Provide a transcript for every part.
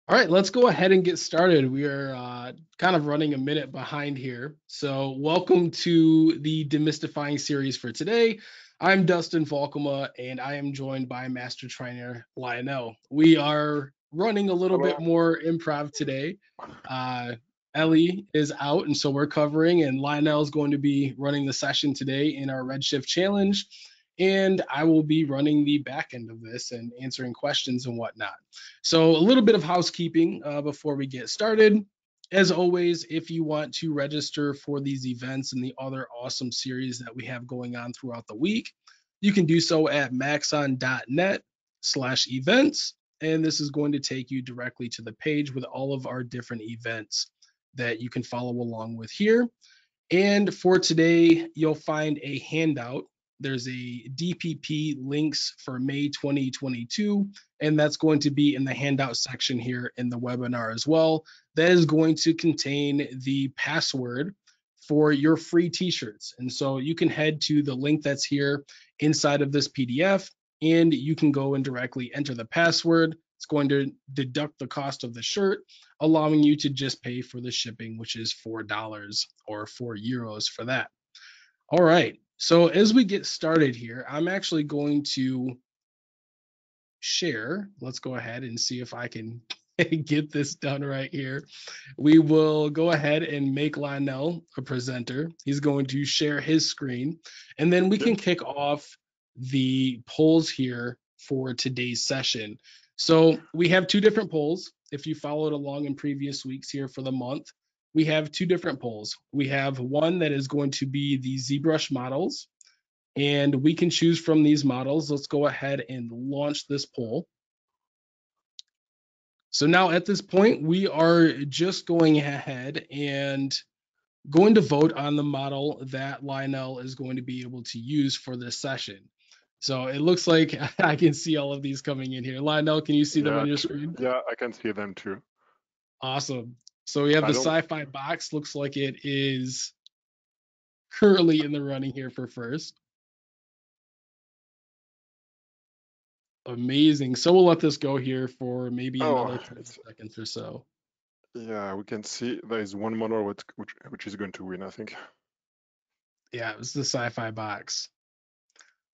All right, let's go ahead and get started. We are kind of running a minute behind here. So, welcome to the Demystifying series for today. I'm Dustin Valkema, and I am joined by Master Trainer Lionel. We are running a little bit Hello. more improv today. Uh, Elly is out, and so we're covering, and Lionel is going to be running the session today in our Redshift challenge. And I will be running the back end of this and answering questions and whatnot. So, a little bit of housekeeping before we get started. As always, if you want to register for these events and the other awesome series that we have going on throughout the week, you can do so at maxon.net/events. And this is going to take you directly to the page with all of our different events that you can follow along with here. And for today, you'll find a handout. There's a DPP links for May 2022, and that's going to be in the handout section here in the webinar as well. That is going to contain the password for your free t-shirts. And so you can head to the link that's here inside of this PDF, and you can go and directly enter the password. It's going to deduct the cost of the shirt, allowing you to just pay for the shipping, which is $4 or €4 for that. All right. So as we get started here, I'm actually going to share. Let's go ahead and see if I can get this done right here. We will go ahead and make Lionel a presenter. He's going to share his screen, and then we Okay. can kick off the polls here for today's session. So we have two different polls. If you followed along in previous weeks here for the month, we have two different polls. We have one that is going to be the ZBrush models, and we can choose from these models. Let's go ahead and launch this poll. So now at this point, we are just going ahead and going to vote on the model that Lionel is going to be able to use for this session. So it looks like I can see all of these coming in here. Lionel, can you see them on Yeah, your screen? yeah, I can see them too. Awesome. So we have I the don't. sci-fi box. Looks like it is currently in the running here for first. Amazing. So we'll let this go here for maybe Oh, another 20 it's seconds or so. yeah. We can see there is one model which is going to win, I think. Yeah, it was the sci-fi box.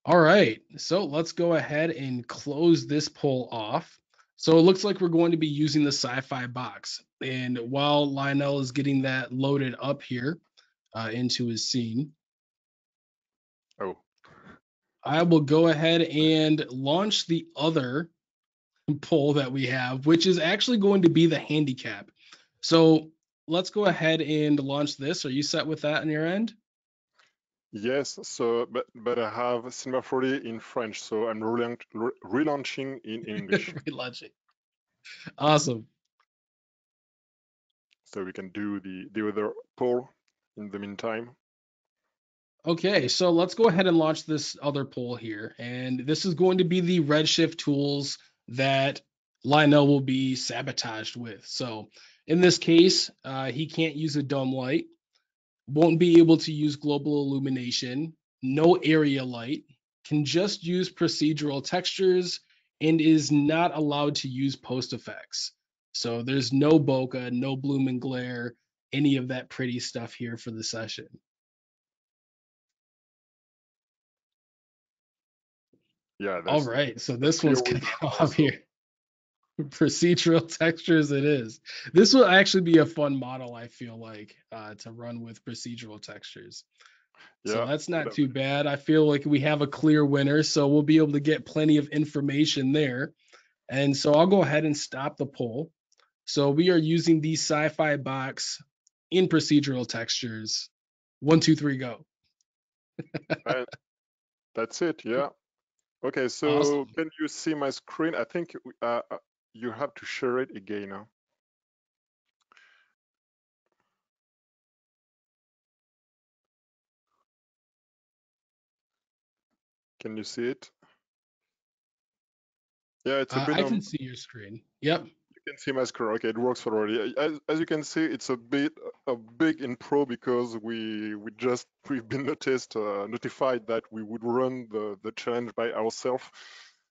All right, so let's go ahead and close this poll off. So it looks like we're going to be using the sci-fi box. And while Lionel is getting that loaded up here into his scene, Oh, I will go ahead and launch the other poll that we have, which is actually going to be the handicap. So let's go ahead and launch this. Are you set with that on your end? yes. So, but I have Cinema 40 in French, so I'm relaunching in English, Relaunching. Awesome. so we can do the other poll in the meantime. Okay, so let's go ahead and launch this other poll here. And this is going to be the Redshift tools that Lionel will be sabotaged with. So in this case, he can't use a dome light, won't be able to use global illumination, no area light, can just use procedural textures, and is not allowed to use post effects. So there's no bokeh, no bloom and glare, any of that pretty stuff here for the session. Yeah, All that's right, so a this clear one's winner kicking off also. here. Procedural textures it is. This will actually be a fun model, I feel like, to run with procedural textures. So Yeah, that's not too definitely. bad. I feel like we have a clear winner, so we'll be able to get plenty of information there. And so I'll go ahead and stop the poll. So we are using the sci-fi box in procedural textures. 1, 2, 3, go. And that's it. Yeah. Okay, so Awesome. can you see my screen? I think you have to share it again now. Can you see it? Yeah, it's a bit I can see your screen. Yep. you can see my screen. Okay, it works already. As you can see, it's a big in pro because we've been notified that we would run the challenge by ourselves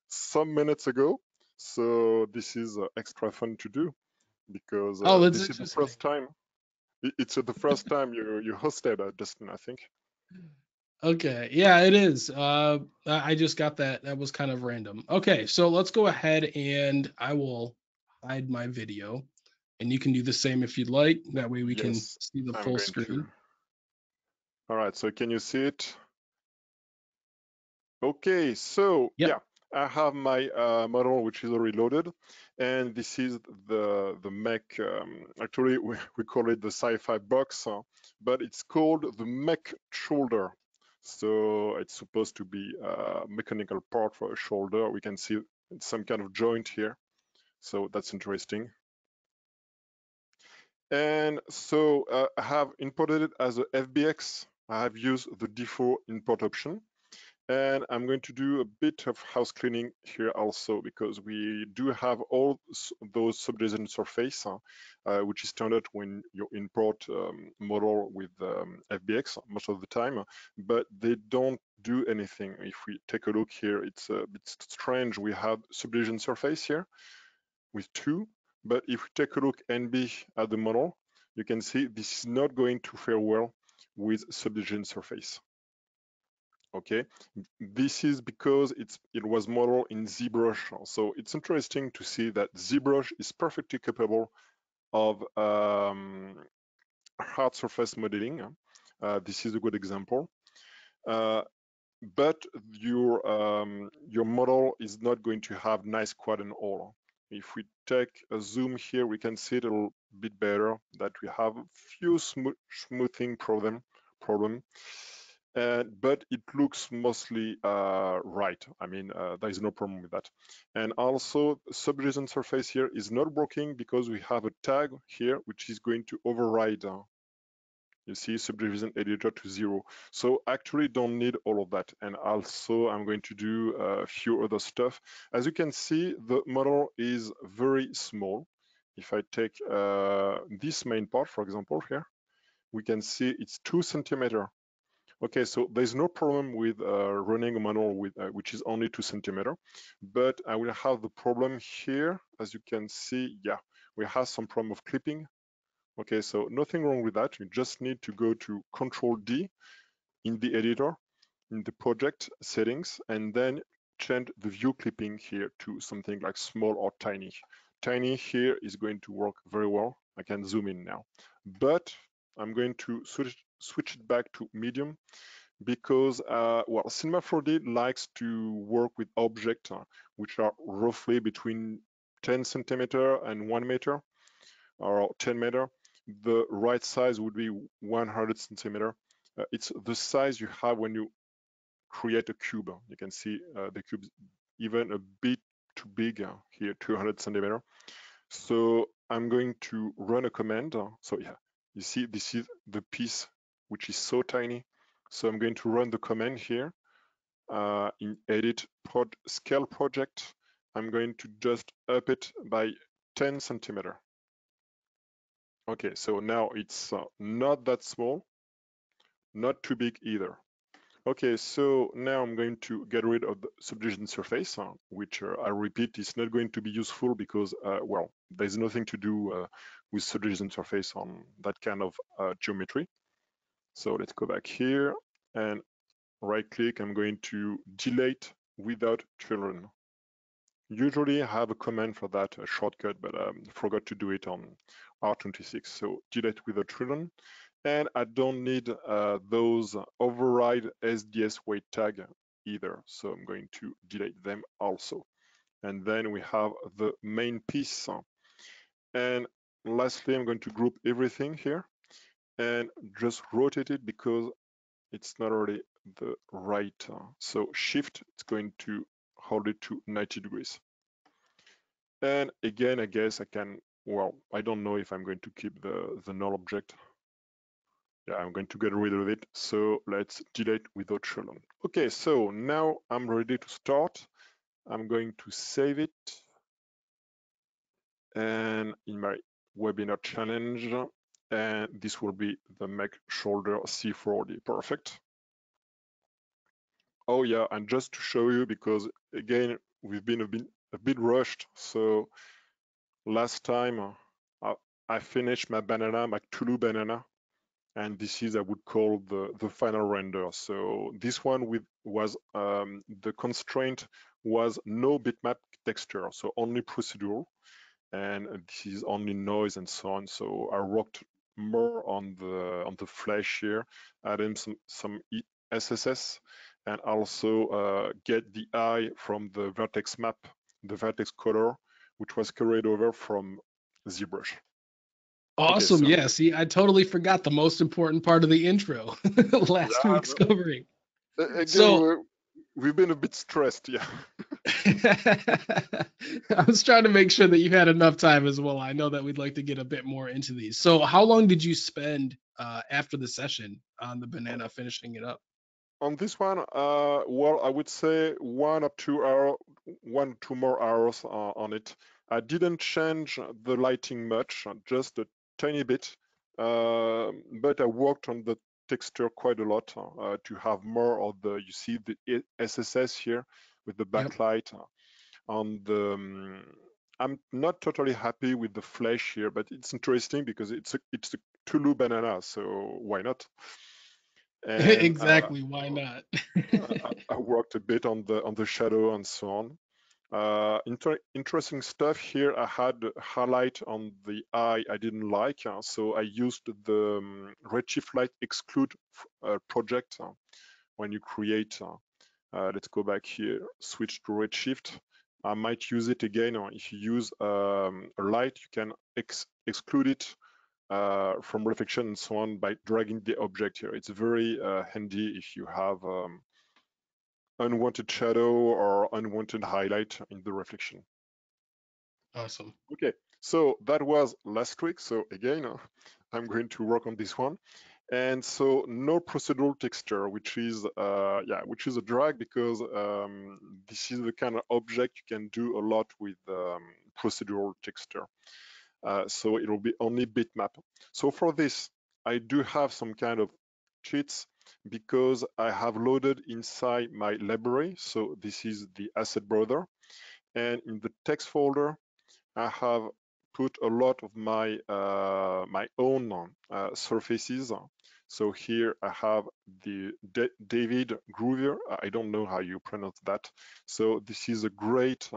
some minutes ago. So this is extra fun to do. because Oh, that's this is the interesting. first time. It's the first time you hosted, Dustin, I think. Okay, yeah, it is. I just got that. That was kind of random. Okay, so let's go ahead and I will hide my video, and you can do the same if you'd like. That way we can Yes, see the I'm full going to. screen. All right, so can you see it? Okay, so Yep. yeah, I have my model which is already loaded, and this is the mech. Actually, we call it the sci-fi box, but it's called the mech shoulder. So it's supposed to be a mechanical part for a shoulder. We can see some kind of joint here, so that's interesting. And so I have imported it as a FBX. I have used the default import option. And I'm going to do a bit of house cleaning here also, because we do have all those subdivision surface, which is standard when you import model with FBX most of the time, but they don't do anything. If we take a look here, it's a bit strange. We have subdivision surface here with 2, but if we take a look NB at the model, you can see this is not going to fare well with subdivision surface. Okay, this is because it was modeled in ZBrush. So it's interesting to see that ZBrush is perfectly capable of hard surface modeling. This is a good example. But your model is not going to have nice quad and all. If we take a zoom here, we can see it a little bit better that we have a few smoothing problem. But it looks mostly right. I mean, there is no problem with that. And also, subdivision surface here is not working because we have a tag here which is going to override. You see subdivision editor to 0. So actually don't need all of that. And also I'm going to do a few other stuff. As you can see, the model is very small. If I take this main part, for example, here, we can see it's 2 centimeter. Okay, so there's no problem with running a manual with which is only 2 centimeter, but I will have the problem here. As you can see, yeah, we have some problem of clipping. Okay, so nothing wrong with that. You just need to go to Control D in the editor, in the project settings, and then change the view clipping here to something like small or tiny. Tiny here is going to work very well. I can zoom in now, but I'm going to switch it back to medium because, well, Cinema 4D likes to work with objects which are roughly between 10 centimeter and 1 meter or 10 meter. The right size would be 100 centimeter. It's the size you have when you create a cube. You can see the cube even a bit too big here, 200 centimeter. So I'm going to run a command. So yeah, you see this is the piece which is so tiny. So I'm going to run the command here in edit scale project. I'm going to just up it by 10 centimeter. Okay, so now it's not that small, not too big either. Okay, so now I'm going to get rid of the subdivision surface, which I repeat is not going to be useful because, well, there's nothing to do with subdivision surface on that kind of geometry. So let's go back here and right click. I'm going to delete without children. Usually I have a command for that, a shortcut, but I forgot to do it on R26. So delete without children. And I don't need those override SDS weight tag either. So I'm going to delete them also. And then we have the main piece. And lastly, I'm going to group everything here and just rotate it because it's not already the right. So shift, it's going to hold it to 90 degrees. And again, I guess I can, well, I don't know if I'm going to keep the null object. Yeah, I'm going to get rid of it. So let's delete without children. Okay, so now I'm ready to start. I'm going to save it. And in my webinar challenge, and this will be the mech shoulder C4D. Perfect. Oh yeah, and just to show you, because again, we've been a bit rushed. So last time I finished my banana, my Tulu banana, and this is I would call the final render. So this one was the constraint was no bitmap texture, so only procedural, and this is only noise and so on. So I worked more on the flash here, adding some SSS, and also get the eye from the vertex map, the vertex color, which was carried over from ZBrush. Okay, Awesome. so Yeah. See, I totally forgot the most important part of the intro last yeah, week's covering. again, So we've been a bit stressed, yeah. I was trying to make sure that you had enough time as well. I know that we'd like to get a bit more into these. So how long did you spend after the session on the banana finishing it up? On this one, well, I would say 1 or 2 hours, 1 or 2 more hours on it. I didn't change the lighting much, just a tiny bit, but I worked on the texture quite a lot to have more of the, you see the SSS here with the Yep. backlight on the, I'm not totally happy with the flash here, but it's interesting because it's a Tulu banana, so why not? And Exactly. Why not? I worked a bit on the shadow and so on. Interesting stuff here. I had a highlight on the eye I didn't like, so I used the Redshift light exclude project when you create. Let's go back here, switch to Redshift. I might use it again, or if you use a light, you can exclude it from reflection and so on by dragging the object here. It's very handy if you have unwanted shadow or unwanted highlight in the reflection. Awesome. Okay, so that was last week. So again, I'm going to work on this one. And so no procedural texture, which is which is a drag because this is the kind of object you can do a lot with procedural texture. So it will be only bitmap. So for this, I do have some kind of cheats because I have loaded inside my library. So this is the asset browser. And in the text folder, I have put a lot of my my own surfaces. So here I have the David Groover. I don't know how you pronounce that. So this is a great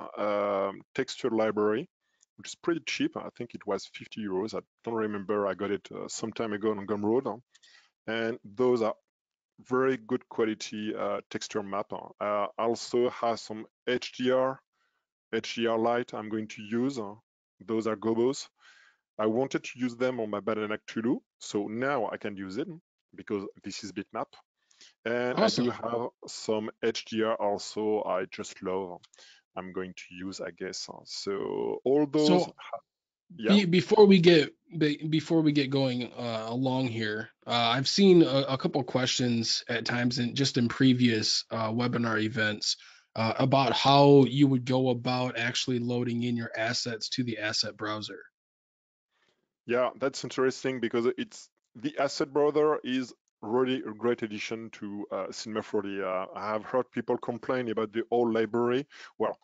texture library, which is pretty cheap. I think it was 50 euros. I don't remember. I got it some time ago on Gumroad. And those are very good quality texture map. Also has some HDR light I'm going to use. Those are Gobos. I wanted to use them on my Banana Tulu, so now I can use it because this is bitmap. And I do Awesome. have some HDR also. I just love. I'm going to use, I guess. So all those, So yeah. before we get going along here, I've seen a couple questions at times in just in previous webinar events about how you would go about actually loading in your assets to the asset browser. Yeah, that's interesting because it's the asset browser is really a great addition to Cinema 4D. I have heard people complain about the old library. Well,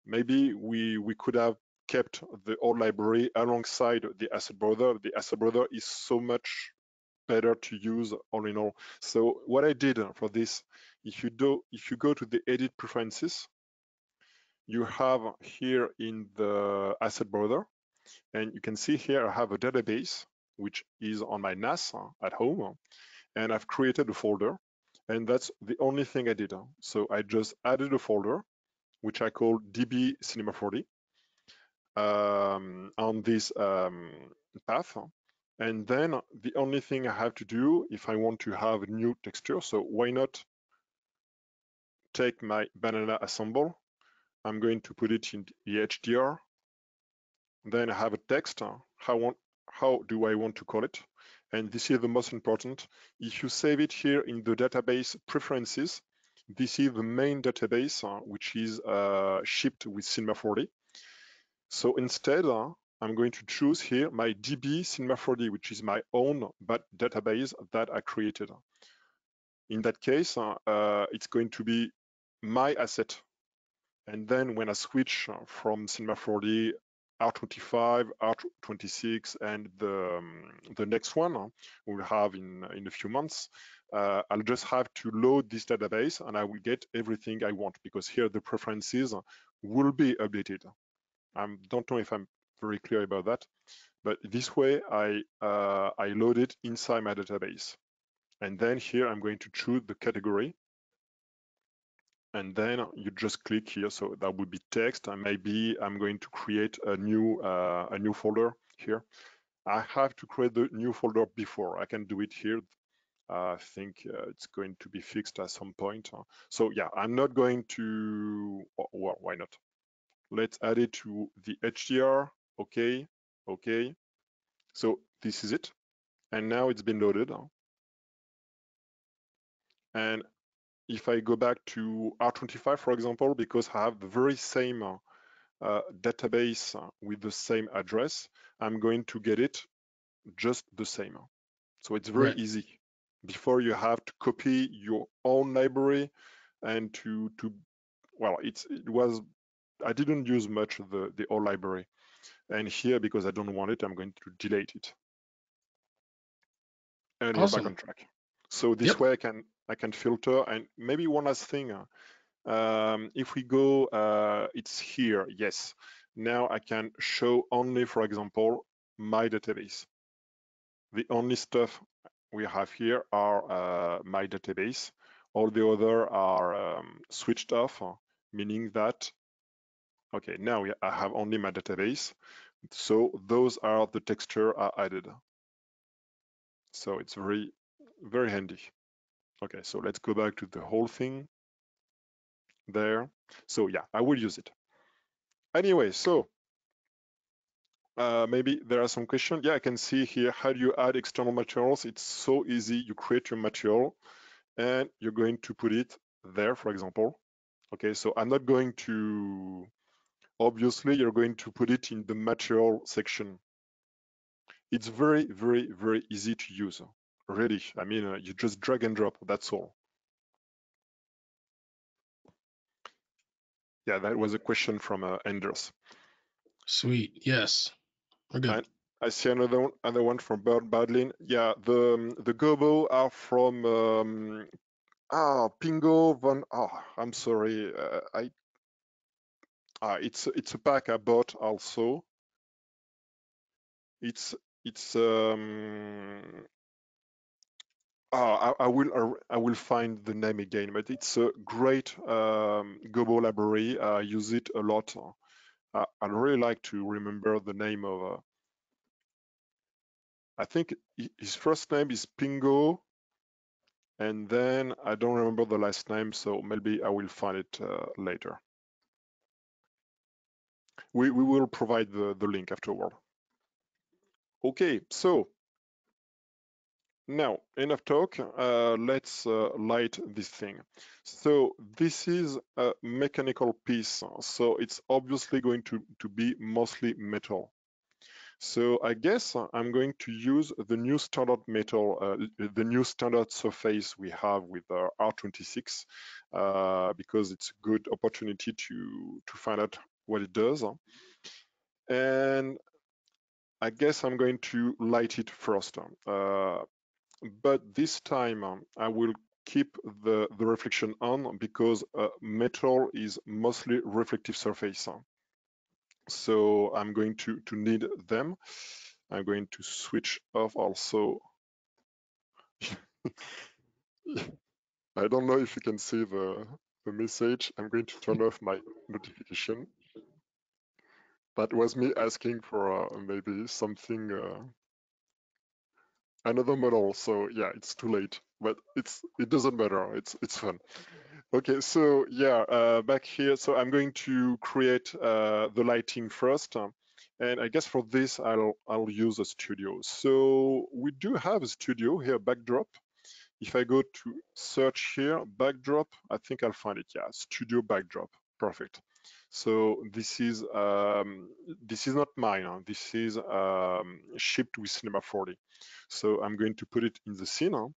maybe we could have kept the old library alongside the asset browser. The asset browser is so much better to use all in all. So what I did for this, if you go to the edit preferences, you have here in the asset browser, and you can see here I have a database which is on my NAS at home, and I've created a folder, and that's the only thing I did. So I just added a folder which I call DB Cinema 4D on this path. And then the only thing I have to do if I want to have a new texture, so why not take my banana assemble, I'm going to put it in the HDR, then I have a text, how do I want to call it? And this is the most important. If you save it here in the database preferences, this is the main database, which is shipped with Cinema 4D. So instead, I'm going to choose here my DB Cinema 4D, which is my own database that I created. In that case, it's going to be my asset. And then when I switch from Cinema 4D R25, R26, and the next one we'll have in a few months. I'll just have to load this database and I will get everything I want, because here the preferences will be updated. I don't know if I'm very clear about that, but this way I load it inside my database. And then here I'm going to choose the category. And then you just click here, so that would be text, and maybe I'm going to create a new folder here. I have to create the new folder before I can do it here. I think it's going to be fixed at some point. So yeah, I'm not going to, well, why not? Let's add it to the HDR. Okay, okay. So this is it. And now it's been loaded. And if I go back to R25, for example, because I have the very same database with the same address, I'm going to get it just the same. So it's very easy. Before you have to copy your own library and well, I didn't use much of the old library. And here, because I don't want it, I'm going to delete it. And we're back on track. So this way I can filter. And maybe one last thing, if we go, it's here, yes. Now I can show only, for example, my database. The only stuff we have here are my database. All the other are switched off, meaning that, okay, now I have only my database. So those are the texture I added. So it's very, very handy. Okay, so let's go back to the whole thing there. So yeah, I will use it. Anyway, so maybe there are some questions. Yeah, I can see here, how do you add external materials? It's so easy. You create your material and you're going to put it there, for example. Okay, so I'm not going to, obviously, you're going to put it in the material section. It's very, very, very easy to use. Really, I mean, you just drag and drop, that's all. Yeah, that was a question from Anders. Sweet, yes, we're good. And I see another one from Bird Badlin. Yeah, the Gobo are from Pingo von. I'm sorry. It's a pack I bought also. It's I will find the name again, but it's a great Gobo library. I use it a lot. I'd really like to remember the name of. I think his first name is Pingo, and then I don't remember the last name, so maybe I will find it later. We will provide the link afterward. Okay, so now enough talk. Let's light this thing. So this is a mechanical piece, so it's obviously going to be mostly metal. So I guess I'm going to use the new standard metal, the new standard surface we have with R26, because it's a good opportunity to find out what it does. And I guess I'm going to light it first. But this time I will keep the reflection on, because metal is mostly reflective surface. So I'm going to need them. I'm going to switch off also. I don't know if you can see the message. I'm going to turn off my notification. That was me asking for maybe something, another model. So yeah, it's too late, but it doesn't matter. It's fun. Okay, so yeah, back here. So I'm going to create the lighting first. And I guess for this, I'll use a studio. So we do have a studio here, backdrop. If I go to search here, backdrop, I think I'll find it. Yeah, studio backdrop, perfect. So this is not mine. This is shipped with Cinema 4D. So I'm going to put it in the scene,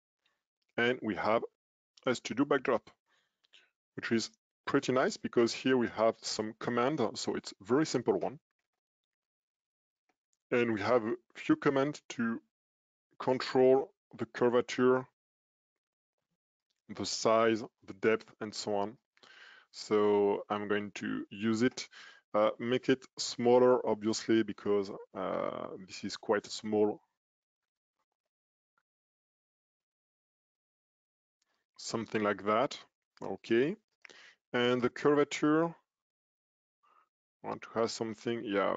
and we have a studio backdrop, which is pretty nice because here we have some command. So it's a very simple one. And we have a few commands to control the curvature, the size, the depth, and so on. So I'm going to use it. Make it smaller, obviously, because this is quite small. Something like that. Okay. And the curvature, I want to have something, yeah,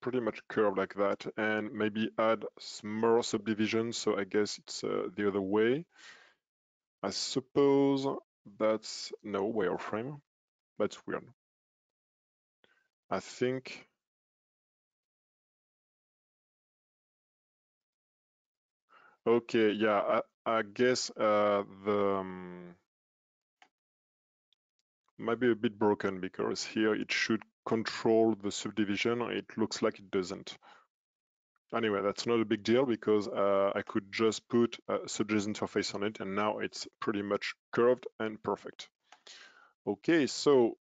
pretty much curved like that, and maybe add more subdivisions. So I guess it's the other way. I suppose that's no wireframe. That's weird. I think. Okay, yeah, I guess the might be a bit broken because here it should control the subdivision. It looks like it doesn't. Anyway, that's not a big deal because I could just put a subject interface on it, and now it's pretty much curved and perfect. Okay, so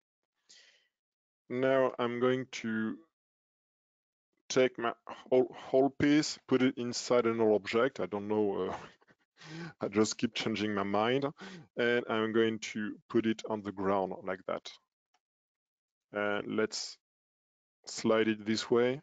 now I'm going to take my whole piece, put it inside another object. I don't know, I just keep changing my mind, and I'm going to put it on the ground like that. And let's slide it this way.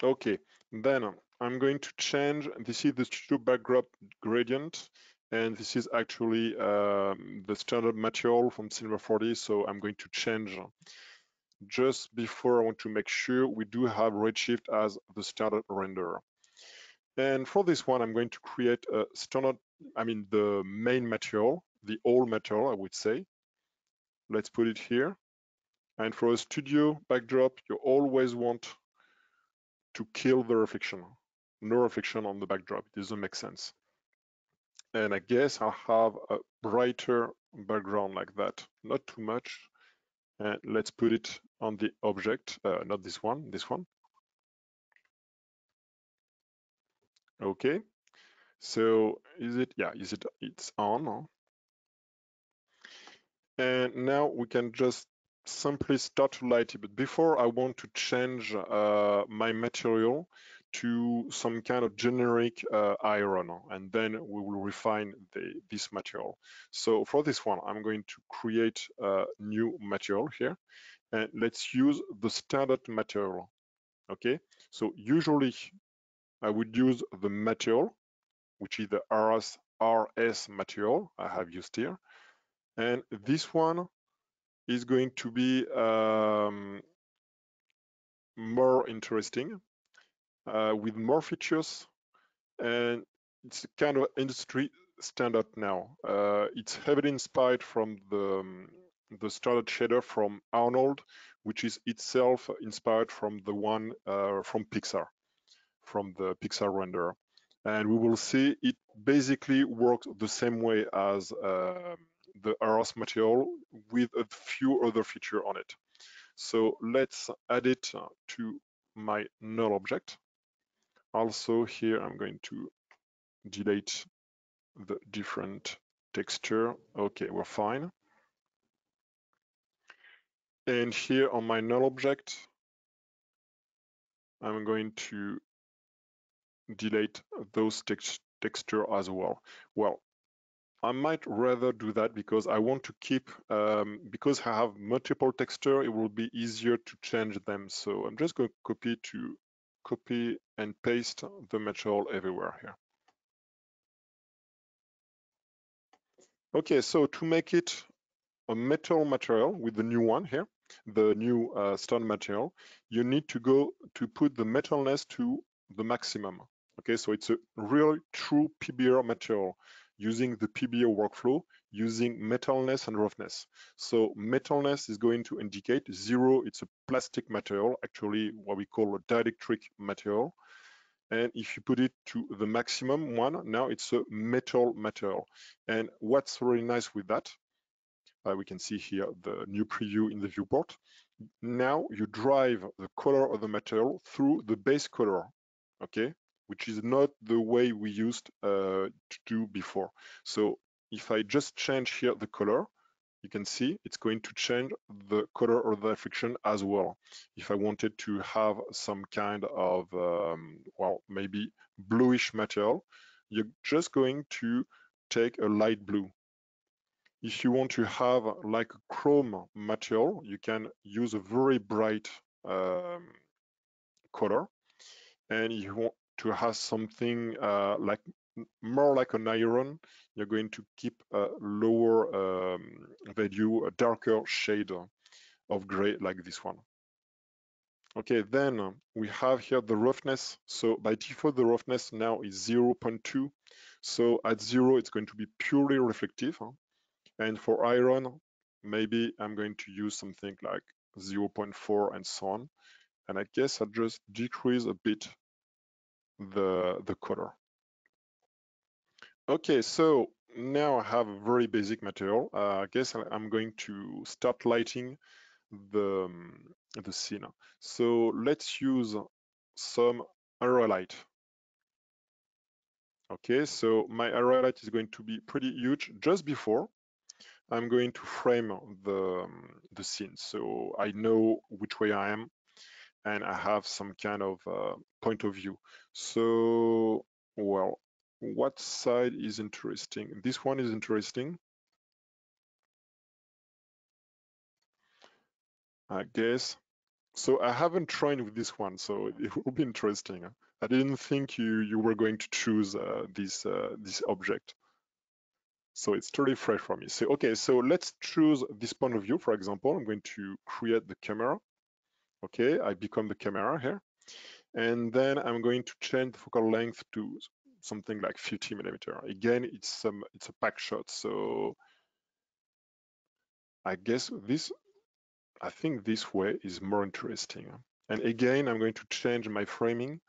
Okay, then I'm going to change. This is the studio backdrop gradient, and this is actually the standard material from Cinema 4D. So I'm going to change. Just before, I want to make sure we do have Redshift as the standard renderer. And for this one, I'm going to create a standard, the main material, the old material, I would say. Let's put it here. And for a studio backdrop, you always want to kill the reflection. No reflection on the backdrop. It doesn't make sense. And I guess I'll have a brighter background like that. Not too much. And let's put it on the object, not this one, this one. Okay. So is it, yeah, it's on. And now we can just simply start to light it. But before, I want to change my material to some kind of generic iron, and then we will refine this material. So for this one, I'm going to create a new material here, and let's use the standard material. Okay, so usually I would use the material, which is the RS material I have used here, and this one is going to be more interesting with more features, and it's kind of industry standard now. It's heavily inspired from the standard shader from Arnold, which is itself inspired from the one from Pixar, from the Pixar renderer. And we will see it basically works the same way as the RS material with a few other features on it. So let's add it to my null object. Also here, I'm going to delete the different texture. Okay, we're fine. And here on my null object, I'm going to delete those texture as well. Well, I might rather do that because I want to keep, because I have multiple texture, it will be easier to change them. So I'm just going to copy and paste the material everywhere here. Okay, so to make it a metal material with the new one here, the new stone material, you need to go to put the metalness to the maximum. Okay, so it's a real true PBR material using the PBR workflow, using metalness and roughness. So metalness is going to indicate 0, it's a plastic material, actually what we call a dielectric material. And if you put it to the maximum one, now it's a metal material. And what's really nice with that, we can see here the new preview in the viewport. Now you drive the color of the material through the base color, okay? Which is not the way we used to do before. So if I just change here the color, you can see it's going to change the color of the reflection as well. If I wanted to have some kind of, well, maybe bluish material, you're just going to take a light blue. If you want to have like a chrome material, you can use a very bright color. And you want to have something like more like an iron, you're going to keep a lower value, a darker shade of gray like this one. Okay, then we have here the roughness. So by default, the roughness now is 0.2. So at 0, it's going to be purely reflective. And for iron, maybe I'm going to use something like 0.4 and so on. And I guess I'll just decrease a bit the color. Okay, so now I have a very basic material. I guess I'm going to start lighting the scene. So let's use some area light. Okay, so my area light is going to be pretty huge. Just before, I'm going to frame the scene, so I know which way I am, and I have some kind of point of view. So, well, what side is interesting? This one is interesting, I guess. So I haven't trained with this one, so it will be interesting. I didn't think you were going to choose this object. So it's totally fresh for me. So okay, so let's choose this point of view. For example, I'm going to create the camera. Okay, I become the camera here. And then I'm going to change the focal length to something like 50 millimeter. Again, it's a pack shot, so I guess I think this way is more interesting. And again, I'm going to change my framing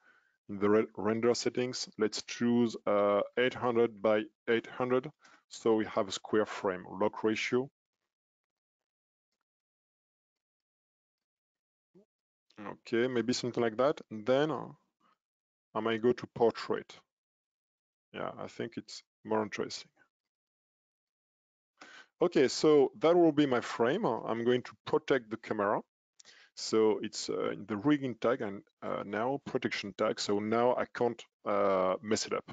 in the render settings. Let's choose 800 by 800, so we have a square frame lock ratio. Okay, maybe something like that. And then I might go to portrait. Yeah, I think it's more interesting. Okay, so that will be my frame. I'm going to protect the camera. So it's in the rigging tag and now protection tag. So now I can't mess it up.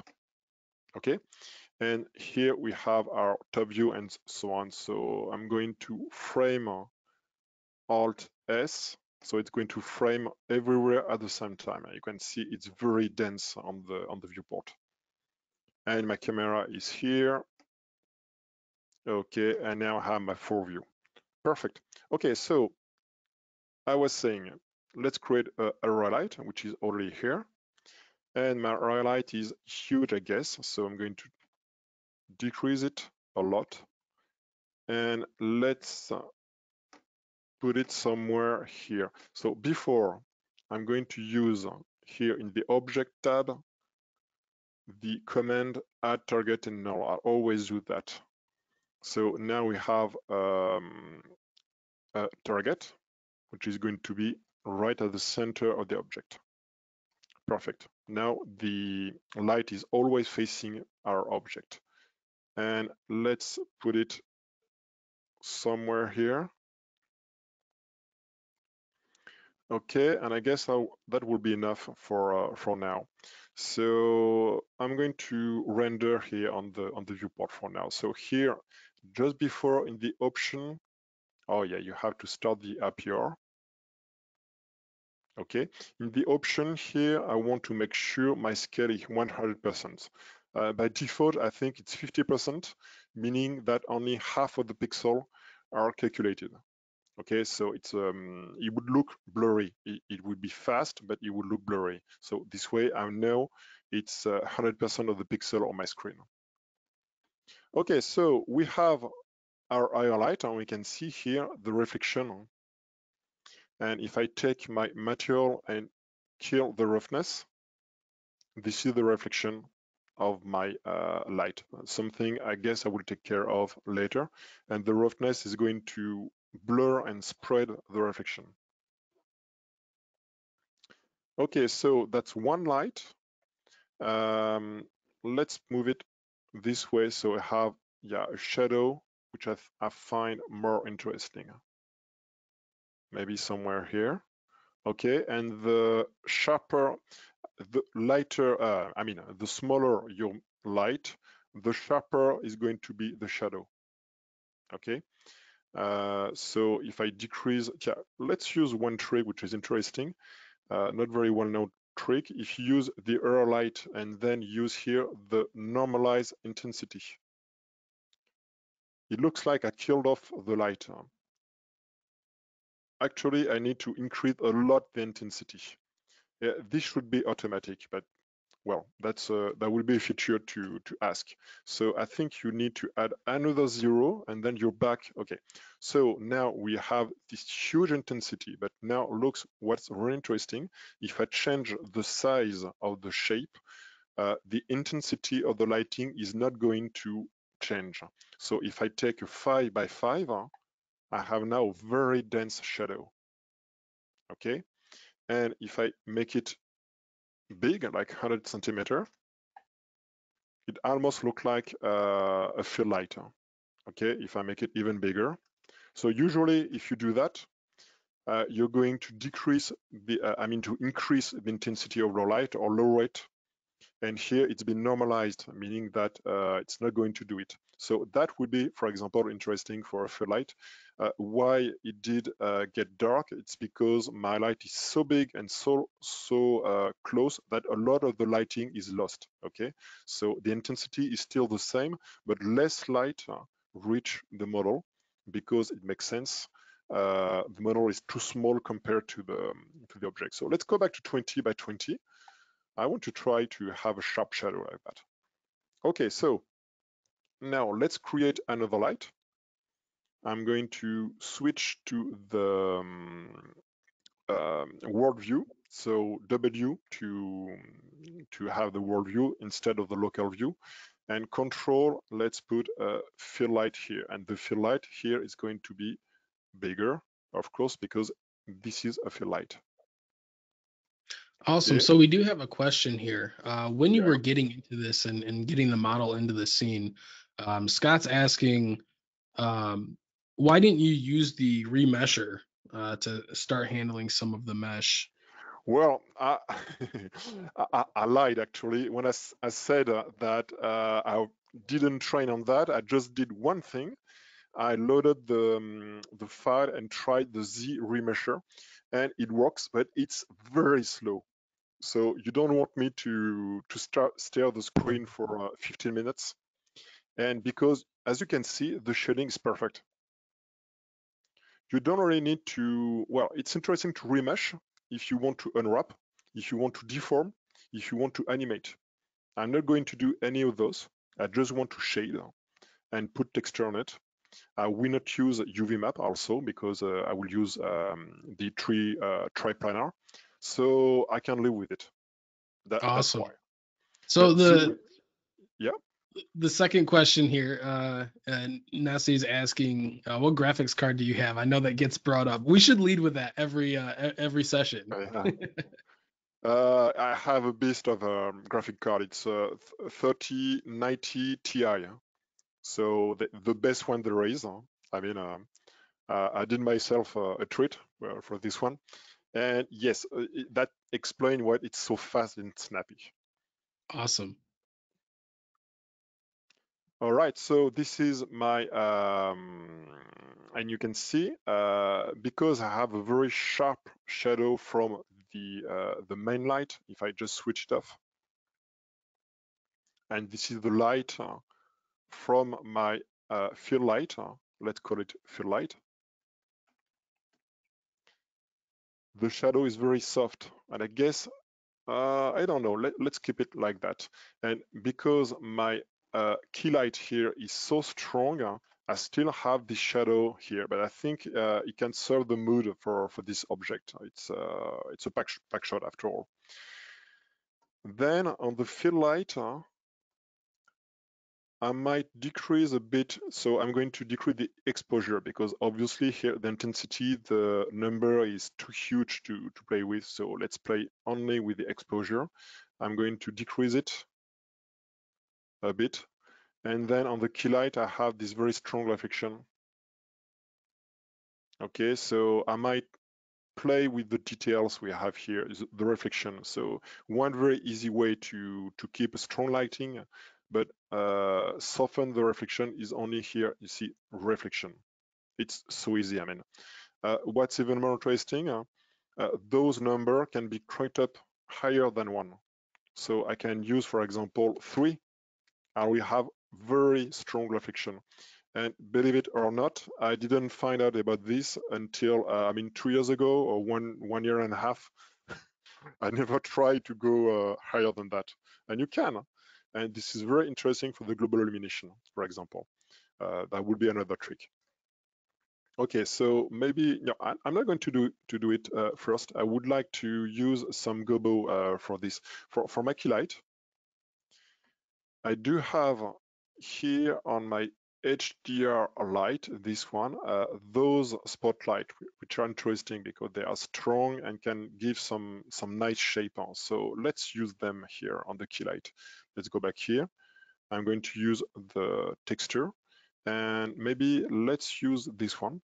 Okay, and here we have our top view and so on. So I'm going to frame Alt S. So it's going to frame everywhere at the same time. You can see it's very dense on the viewport. And my camera is here. Okay, and now I have my full view. Perfect. Okay, so I was saying, let's create a highlight, which is already here. And my highlight is huge, I guess. So I'm going to decrease it a lot. And let's put it somewhere here. So before, I'm going to use here in the object tab, the command add target and null. I always do that. So now we have a target, which is going to be right at the center of the object. Perfect. Now the light is always facing our object. And let's put it somewhere here. Okay, and I guess that will be enough for now. So I'm going to render here on the viewport for now. So here, just before in the option, oh yeah, you have to start the IPR. Okay, in the option here, I want to make sure my scale is 100%. By default, I think it's 50%, meaning that only half of the pixel are calculated. Okay, so it's it would look blurry. It would be fast, but it would look blurry. So this way, I know it's 100% of the pixel on my screen. Okay, so we have our highlight, and we can see here the reflection. And if I take my material and kill the roughness, this is the reflection of my light, something I guess I will take care of later. And the roughness is going to blur and spread the reflection. Okay, so that's one light. Let's move it this way. So I have, yeah, a shadow which I find more interesting. Maybe somewhere here. Okay, and the sharper, the lighter, the smaller your light, the sharper is going to be the shadow. Okay, so if I decrease, yeah, let's use one trick which is interesting, not very well known trick. If you use the error light and then use here the normalize intensity, it looks like I killed off the light. Actually, I need to increase a lot the intensity. Yeah, this should be automatic, but well, that will be a feature to ask. So I think you need to add another 0 and then you're back. Okay, so now we have this huge intensity, but now looks what's really interesting. If I change the size of the shape, the intensity of the lighting is not going to change. So if I take a 5 by 5, I have now very dense shadow. Okay, and if I make it big, like 100 centimeter, it almost looks like a fill light. Okay, if I make it even bigger. So usually, if you do that, you're going to decrease the, to increase the intensity of the light or lower it. And here it's been normalized, meaning that it's not going to do it. So that would be, for example, interesting for a fill light. Why it did get dark? It's because my light is so big and so close that a lot of the lighting is lost. Okay, so the intensity is still the same, but less light reach the model because it makes sense. The model is too small compared to the object. So let's go back to 20 by 20. I want to try to have a sharp shadow like that. Okay, so now let's create another light. I'm going to switch to the world view. So W to have the world view instead of the local view. And Control, let's put a fill light here. And the fill light here is going to be bigger, of course, because this is a fill light. Awesome. Okay. So we do have a question here. When you Yeah. were getting into this and getting the model into the scene, Scott's asking, why didn't you use the remesher to start handling some of the mesh? Well, I lied actually when I said that I didn't train on that. I just did one thing. I loaded the file and tried the ZRemesher, and it works, but it's very slow. So you don't want me to stare at the screen for 15 minutes. And because, as you can see, the shading is perfect. You don't really need to, well, it's interesting to remesh if you want to unwrap, if you want to deform, if you want to animate. I'm not going to do any of those. I just want to shade and put texture on it. I will not use UV map also because I will use the TriPlanar. So I can live with it. That's Awesome. why. So But see, yeah. the second question here, Nessie is asking, what graphics card do you have? I know that gets brought up. We should lead with that every session. I have a beast of a graphic card. It's a 3090 Ti. So the best one there is. I mean, I did myself a treat for this one. And yes, that explains why it's so fast and snappy. Awesome. All right, so this is my, and you can see, because I have a very sharp shadow from the main light, if I just switch it off, and this is the light from my fill light, let's call it fill light. The shadow is very soft, and I guess, I don't know, let's keep it like that. And because my key light here is so strong, I still have this shadow here, but I think it can serve the mood for this object. It's a pack shot after all. Then on the fill light, I might decrease a bit. So I'm going to decrease the exposure because obviously here the intensity, the number is too huge to play with. So let's play only with the exposure. I'm going to decrease it a bit. And then on the key light, I have this very strong reflection. Okay, so I might play with the details we have here, is the reflection. So one very easy way to keep a strong lighting, but soften the reflection is only here, you see, reflection. It's so easy, I mean. What's even more interesting, those numbers can be cranked up higher than 1. So I can use, for example, 3, and we have very strong reflection. And believe it or not, I didn't find out about this until, 2 years ago or one year and a half. I never tried to go higher than that. And you can. And this is very interesting for the global illumination, for example. That would be another trick. Okay, so maybe I'm not going to do it first. I would like to use some Gobo for this. For my key light, I do have here on my HDR light, this one, those spotlight, which are interesting because they are strong and can give some nice shape on. So let's use them here on the key light. Let's go back here. I'm going to use the texture, and maybe let's use this one.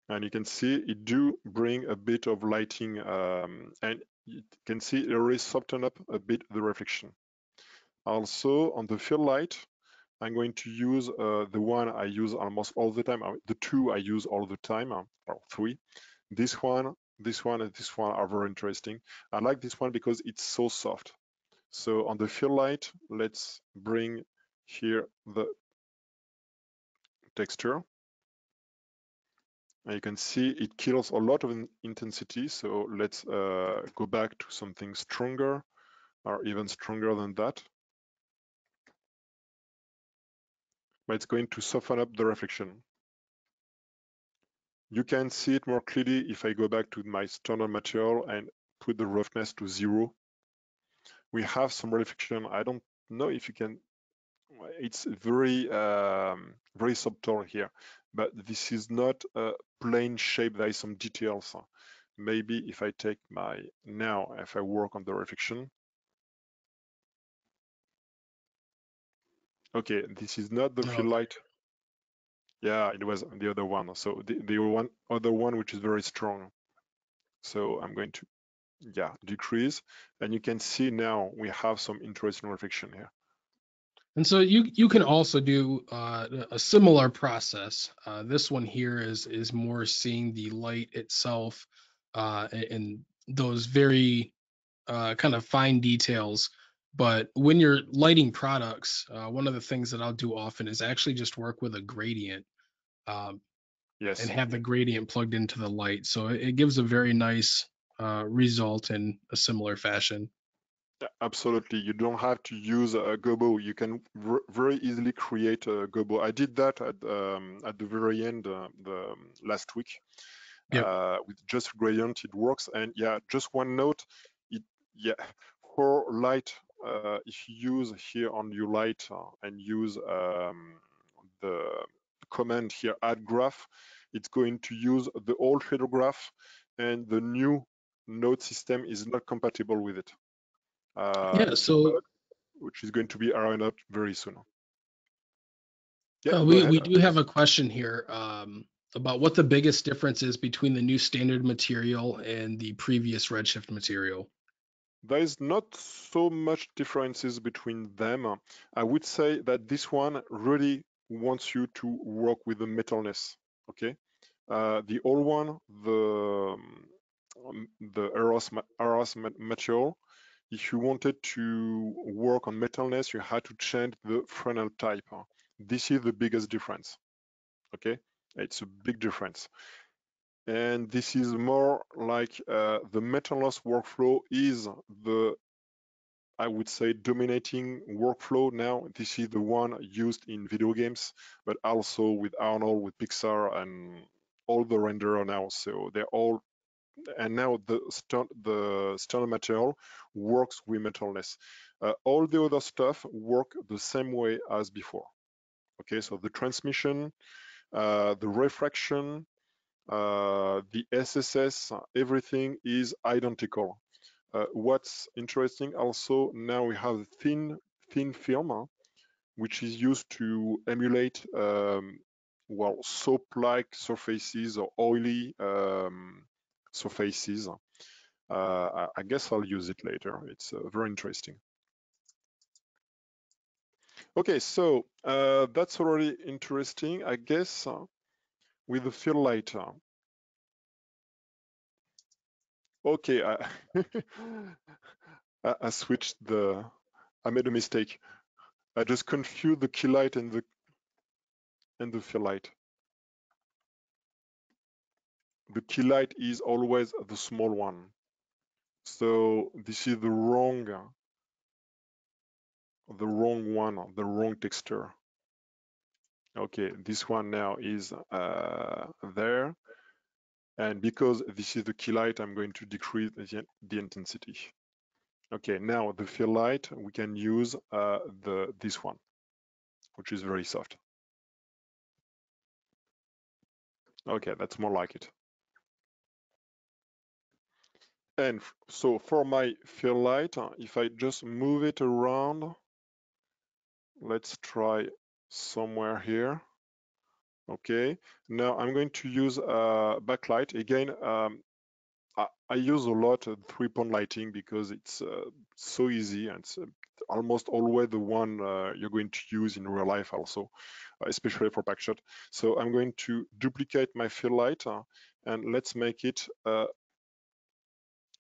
And you can see it do bring a bit of lighting, and you can see it already soften up a bit the reflection. Also on the field light, I'm going to use the one I use almost all the time, the 2 I use all the time, or 3. This one, and this one are very interesting. I like this one because it's so soft. So on the field light, let's bring here the texture. And you can see it kills a lot of intensity. So let's go back to something stronger, or even stronger than that. But it's going to soften up the reflection. You can see it more clearly if I go back to my standard material and put the roughness to 0. We have some reflection. I don't know if you can, it's very, very subtle here, but this is not a plain shape. There is some details. Maybe if I take if I work on the reflection. Okay, this is not the field light. Yeah, it was the other one. So the other one, which is very strong. So I'm going to, decrease. And you can see now we have some interesting reflection here. And so you can also do a similar process. This one here is more seeing the light itself and those very kind of fine details. But when you're lighting products, one of the things that I'll do often is actually just work with a gradient and Yes. have the gradient plugged into the light. So it gives a very nice result in a similar fashion. Absolutely. You don't have to use a Gobo. You can very easily create a Gobo. I did that at the very end, the last week. Yep. With just gradient, it works. And yeah, just one note, for light, if you use here on your light and use the command here, add graph, it's going to use the old shadow graph, and the new node system is not compatible with it. It's a bug which is going to be ironed out very soon. Yeah, go ahead. We do have a question here about what the biggest difference is between the new standard material and the previous Redshift material. There is not so much differences between them. I would say that this one really wants you to work with the metalness. Okay, the old one, the Eros material, if you wanted to work on metalness, you had to change the Fresnel type. This is the biggest difference. Okay, it's a big difference. And this is more like the Metalness workflow is the, I would say, dominating workflow now. This is the one used in video games, but also with Arnold, with Pixar, and all the renderer now. So they're all, and now the standard material works with Metalness. All the other stuff work the same way as before. Okay, so the transmission, the refraction, the SSS, everything is identical. what's interesting also, now we have thin film, which is used to emulate well, soap-like surfaces or oily surfaces. I guess I'll use it later. It's very interesting. Okay, so that's already interesting, I guess, with the fill light. Okay, I switched the, I made a mistake. I just confused the key light and the fill light. The key light is always the small one. So this is the wrong one, the wrong texture. Okay, this one now is there. And because this is the key light, I'm going to decrease the intensity. Okay, now the fill light, we can use this one, which is very soft. Okay, that's more like it. And so for my fill light, if I just move it around, let's try somewhere here. Okay, now I'm going to use backlight. Again, I use a lot of 3-point lighting because it's so easy, and it's almost always the one you're going to use in real life also, especially for backshot. So I'm going to duplicate my fill light and let's make it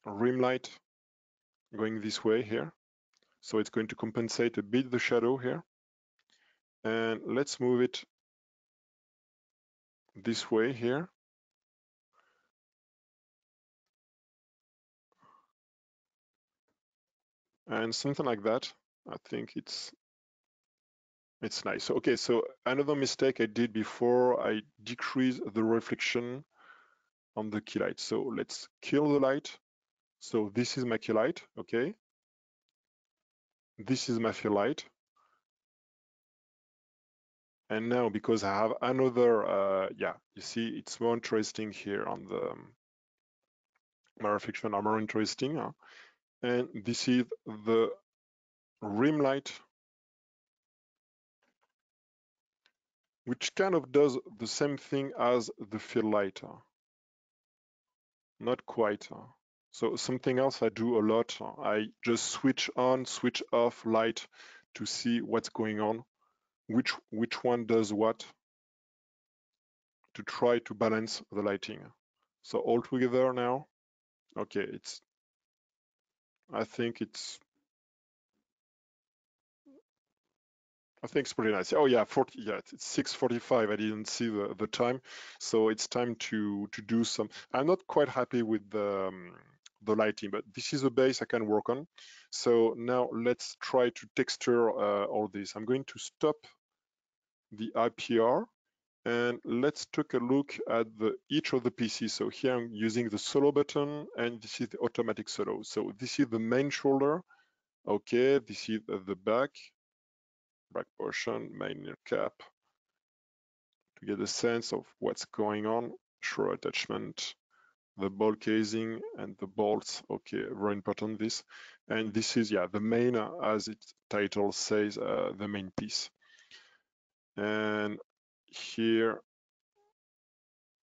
rim light going this way here. So it's going to compensate a bit the shadow here. And let's move it this way here. And something like that. I think it's nice. So, okay, so another mistake I did before, I decreased the reflection on the key light. So let's kill the light. So this is my key light, okay? This is my fill light. And now because I have another, yeah, you see, it's more interesting here on the, my reflection are more interesting. And this is the rim light, which kind of does the same thing as the fill light. Not quite. So something else I do a lot, I just switch on, switch off light to see what's going on, which one does what, to try to balance the lighting. So all together now, okay, I think it's pretty nice. Oh yeah, 40. Yeah, it's 6:45. I didn't see the time, so it's time to do some. I'm not quite happy with the lighting, but this is a base I can work on. So now let's try to texture all this. I'm going to stop the IPR and let's take a look at each of the pieces. So here I'm using the solo button and this is the automatic solo. So this is the main shoulder. Okay, this is the back portion, main cap, to get a sense of what's going on. Shore attachment, the ball casing and the bolts. Okay, very important this. And this is, yeah, the main, as its title says, the main piece. And here,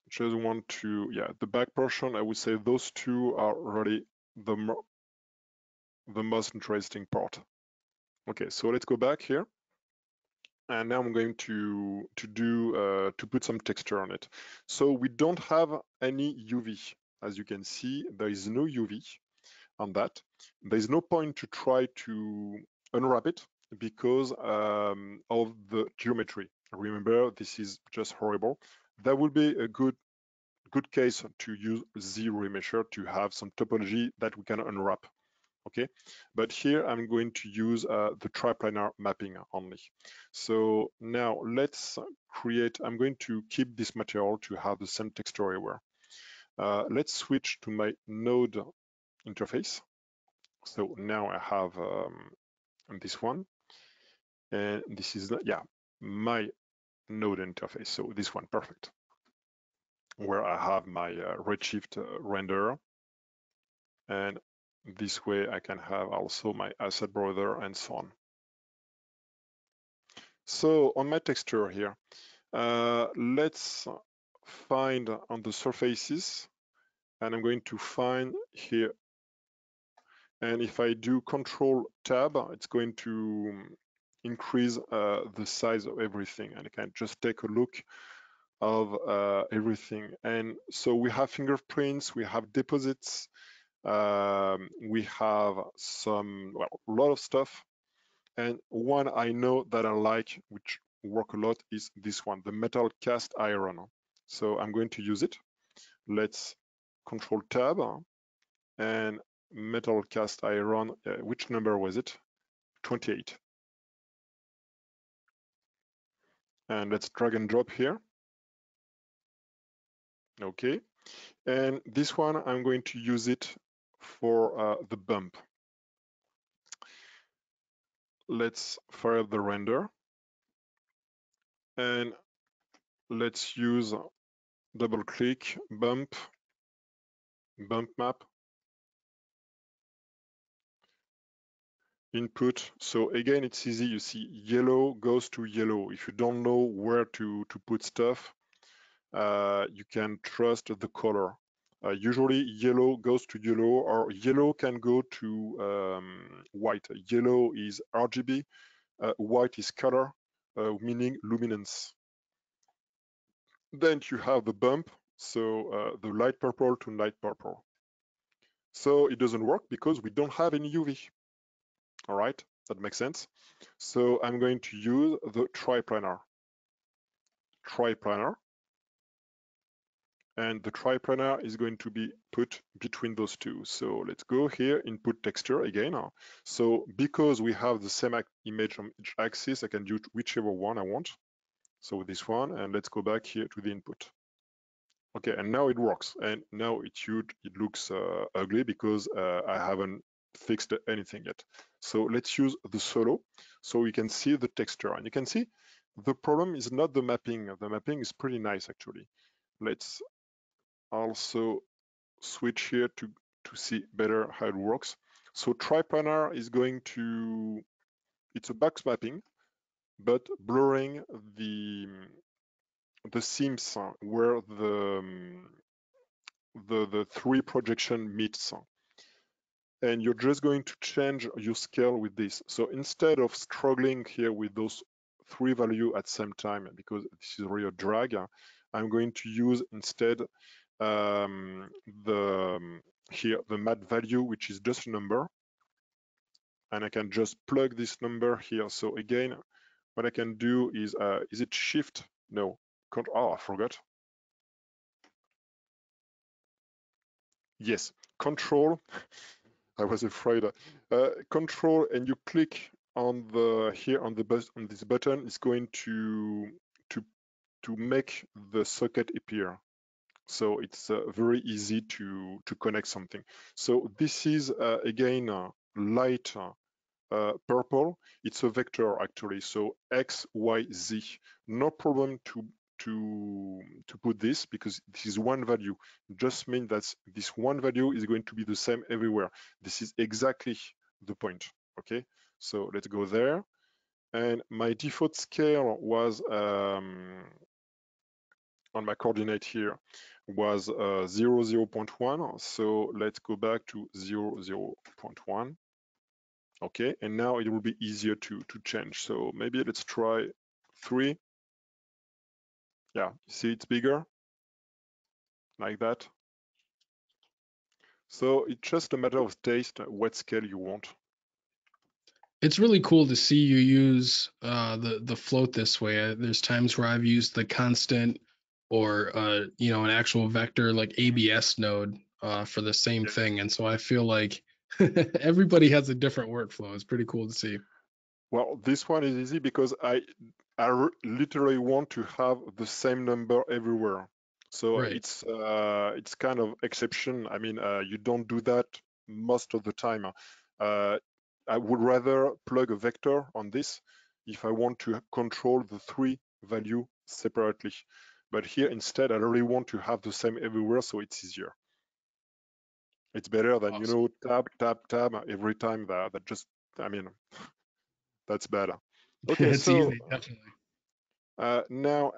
just want to, yeah, the back portion, I would say those two are really the most interesting part. Okay, so let's go back here. And now I'm going to put some texture on it. So we don't have any UV. As you can see, there is no UV on that. There is no point to try to unwrap it because of the geometry. Remember, this is just horrible. That would be a good case to use ZRemesher to have some topology that we can unwrap. Okay, but here I'm going to use the TriPlanar mapping only. So now let's create, I'm going to keep this material to have the same texture everywhere. Let's switch to my node interface. So now I have this one, and this is, yeah, my node interface. So this one, perfect. Where I have my Redshift render, and this way I can have also my asset border and so on. So on my texture here, let's find on the surfaces, and I'm going to find here, and if I do Control Tab, it's going to increase the size of everything, and I can just take a look of everything. And so we have fingerprints, we have deposits, we have some, well, a lot of stuff. And one I know that I like, which work a lot, is this one, the metal cast iron. So I'm going to use it. Let's Control Tab and metal cast iron. Which number was it? 28. And let's drag and drop here. Okay. And this one, I'm going to use it for the bump. Let's fire the render. And let's use double click, bump map, input. So again, it's easy. You see yellow goes to yellow. If you don't know where to put stuff, you can trust the color. Usually yellow goes to yellow, or yellow can go to white. Yellow is RGB, white is color, meaning luminance. Then you have the bump, so the light purple to light purple. So it doesn't work because we don't have any UV. All right, that makes sense. So I'm going to use the TriPlanar. And the TriPlanar is going to be put between those two. So let's go here, input texture again. So because we have the same image on each axis, I can use whichever one I want. So this one, and let's go back here to the input. Okay, and now it works. And now it looks ugly because I haven't fixed anything yet. So let's use the solo so we can see the texture. And you can see the problem is not the mapping. The mapping is pretty nice actually. Let's also switch here to see better how it works. So TriPlanar is going to, it's a box mapping, but blurring the seams where the three projection meets. And you're just going to change your scale with this. So instead of struggling here with those three values at the same time, because this is really a drag, I'm going to use instead here the mat value, which is just a number, and I can just plug this number here. So again, what I can do is it shift? No, oh, I forgot. Yes, control. I was afraid. Control, and you click on the here on the on this button is going to make the socket appear. So it's very easy to connect something. So this is again light purple. It's a vector actually. So X, Y, Z. No problem to put this because this is one value. Just mean that this one value is going to be the same everywhere. This is exactly the point. Okay. So let's go there. And my default scale was on my coordinate here was 0.1. So let's go back to 0.1. Okay, and now it will be easier to change. So maybe let's try 3. Yeah, see it's bigger, like that. So it's just a matter of taste, what scale you want. It's really cool to see you use the float this way. There's times where I've used the constant or an actual vector like ABS node for the same thing, and so I feel like everybody has a different workflow. It's pretty cool to see. Well, this one is easy because I literally want to have the same number everywhere. So Right. it's kind of exception. I mean, you don't do that most of the time. I would rather plug a vector on this if I want to control the 3 value separately. But here instead, I really want to have the same everywhere, so it's easier. It's better than, Awesome. you know, tab every time. That just, I mean, that's better. Okay, It's so easy, definitely. now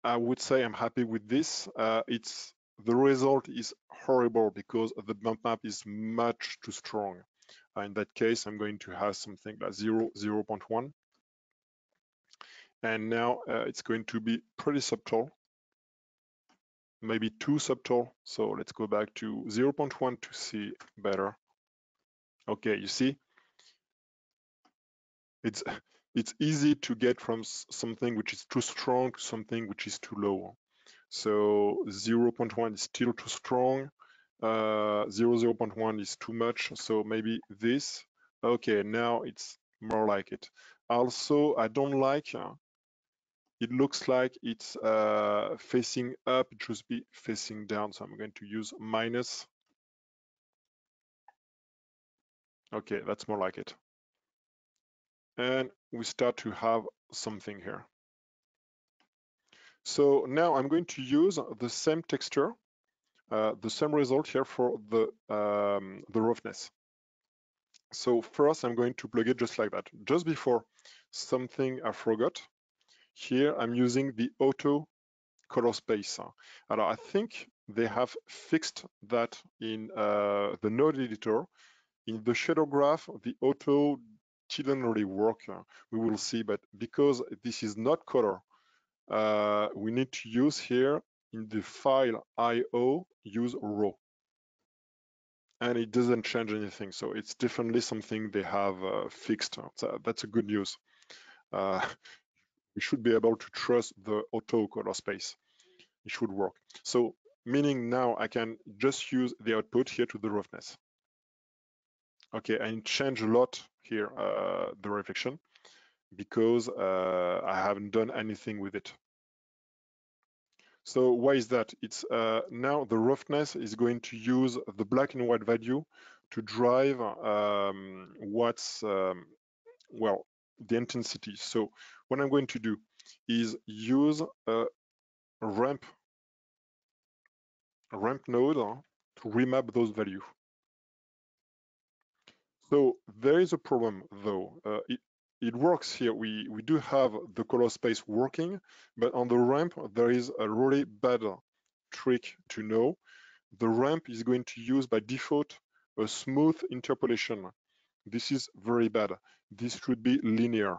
I would say I'm happy with this. The result is horrible because the bump map is much too strong. In that case, I'm going to have something like 0.1. And now it's going to be pretty subtle, maybe too subtle. So let's go back to 0.1 to see better. Okay, you see, it's easy to get from something which is too strong to something which is too low. So 0.1 is still too strong. 0.1 is too much. So maybe this. Okay, now it's more like it. Also, I don't like, it looks like it's facing up, it should be facing down. So I'm going to use minus. Okay, that's more like it. And we start to have something here. So now I'm going to use the same texture, the same result here for the roughness. So first I'm going to plug it just like that. Just before, something I forgot. Here I'm using the auto color space. And I think they have fixed that in the node editor. In the shadow graph, the auto didn't really work. We will see, but because this is not color, we need to use here in the file IO, use raw. And it doesn't change anything. So it's definitely something they have fixed. So that's a good news. We should be able to trust the auto color space. It should work. So meaning now I can just use the output here to the roughness. Okay, and change a lot here, the reflection, because I haven't done anything with it. So why is that? It's now the roughness is going to use the black and white value to drive what's, well, the intensity. So what I'm going to do is use a ramp node to remap those values. So there is a problem though. It works here. We do have the color space working, but on the ramp there is a really bad trick to know. The ramp is going to use by default a smooth interpolation. This is very bad. This should be linear.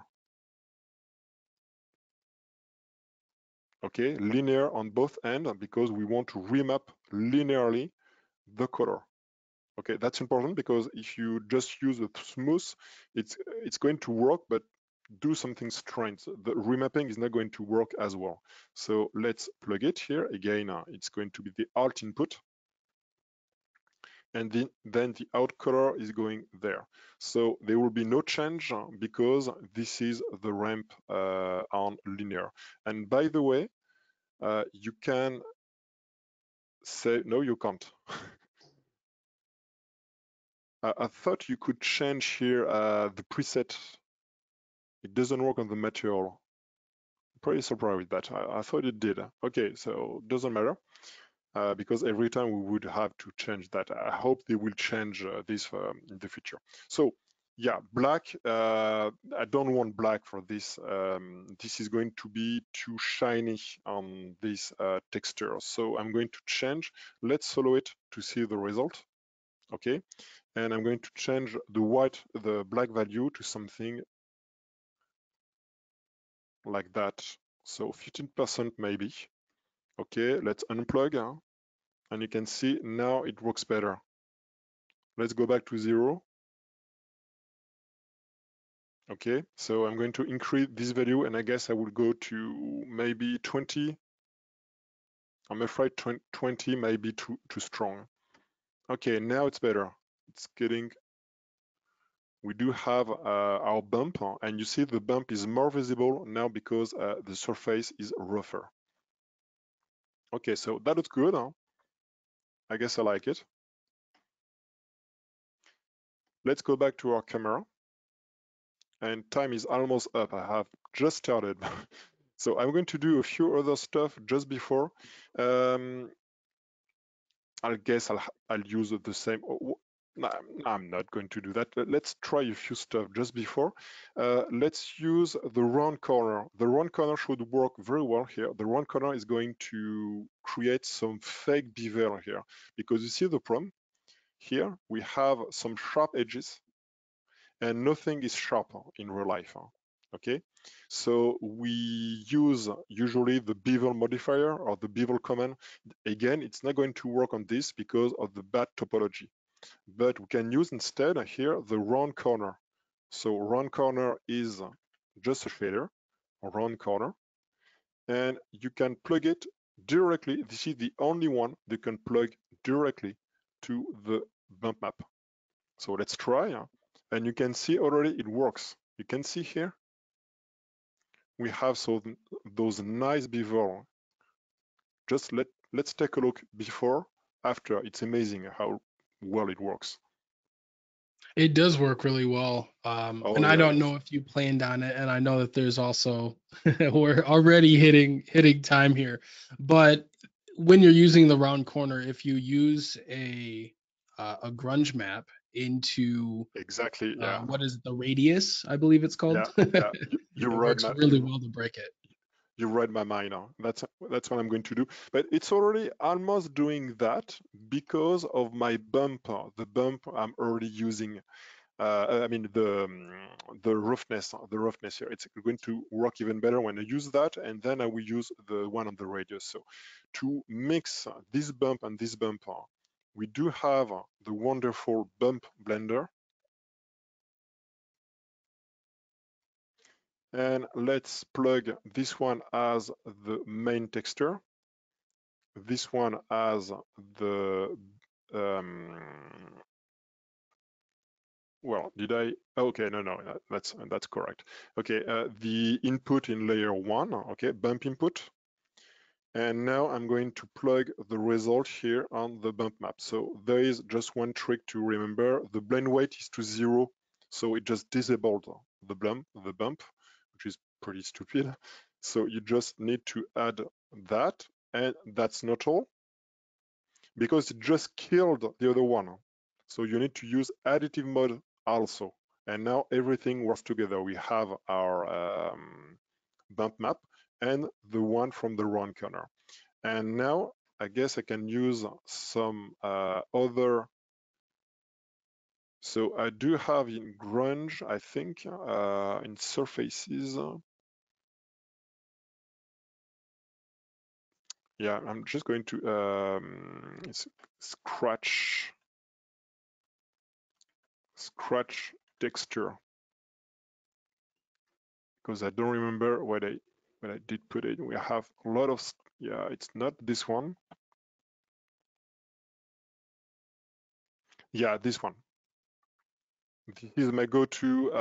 Okay, linear on both ends because we want to remap linearly the color. Okay, that's important because if you just use a smooth, it's going to work, but do something strange. The remapping is not going to work as well. So let's plug it here. Again, it's going to be the alt input. And then the out color is going there. So there will be no change because this is the ramp on linear. And by the way, you can say, no, you can't. I thought you could change here the preset. It doesn't work on the material. Pretty surprised with that. I thought it did. Okay, so doesn't matter because every time we would have to change that. I hope they will change this in the future. So yeah, black. I don't want black for this. This is going to be too shiny on this texture. So I'm going to change. Let's solo it to see the result. Okay, and I'm going to change the black value to something like that. So 15% maybe. Okay, let's unplug. And you can see now it works better. Let's go back to 0. Okay, so I'm going to increase this value and I guess I will go to maybe 20. I'm afraid 20 may be too strong. Okay, now it's better. It's getting, we do have our bump and you see the bump is more visible now because the surface is rougher. Okay, so that looks good. I guess I like it. Let's go back to our camera. And time is almost up. I have just started. So I'm going to do a few other stuff just before. I guess I'll use the same. No, I'm not going to do that. Let's try a few stuff just before. Let's use the round corner. The round corner should work very well here. The round corner is going to create some fake bevel here, because you see the problem here. We have some sharp edges, and nothing is sharp in real life. Okay, so we use usually the bevel modifier or the bevel command. Again, it's not going to work on this because of the bad topology, but we can use instead here the round corner. So round corner is just a shader, a round corner, and you can plug it directly. This is the only one you can plug directly to the bump map. So let's try, and you can see already it works. You can see here we have those nice bevel. Just let's take a look before, after. It's amazing how well it works. It does work really well. Oh And I yeah, don't yes. know if you planned on it, and I know that there's also we're already hitting time here. But when you're using the round corner, if you use a grunge map into Exactly, yeah. what is it, the radius, I believe it's Yeah, called, yeah. You it read works my really well to break it. you read my mind now. That's what I'm going to do. But it's already almost doing that because of my bumper. The bump I'm already using. I mean the roughness. The roughness here. It's going to work even better when I use that, and then I will use the one on the radius. So to mix this bump and this bumper, we do have the wonderful bump blender. And let's plug this one as the main texture. This one as the, well, did I? Okay, no, that's correct. Okay, the input in layer one, okay, bump input. And now I'm going to plug the result here on the bump map. So there is just one trick to remember. The blend weight is to 0. So it just disabled the bump, which is pretty stupid. So you just need to add that. And that's not all, because it just killed the other one. So you need to use additive mode also. And now everything works together. We have our bump map and the one from the round corner. And now I guess I can use some other. So I do have in grunge, I think, in surfaces. Yeah, I'm just going to scratch texture, because I don't remember what I did put it. We have a lot of, yeah, it's not this one. Yeah, this one. This is my go-to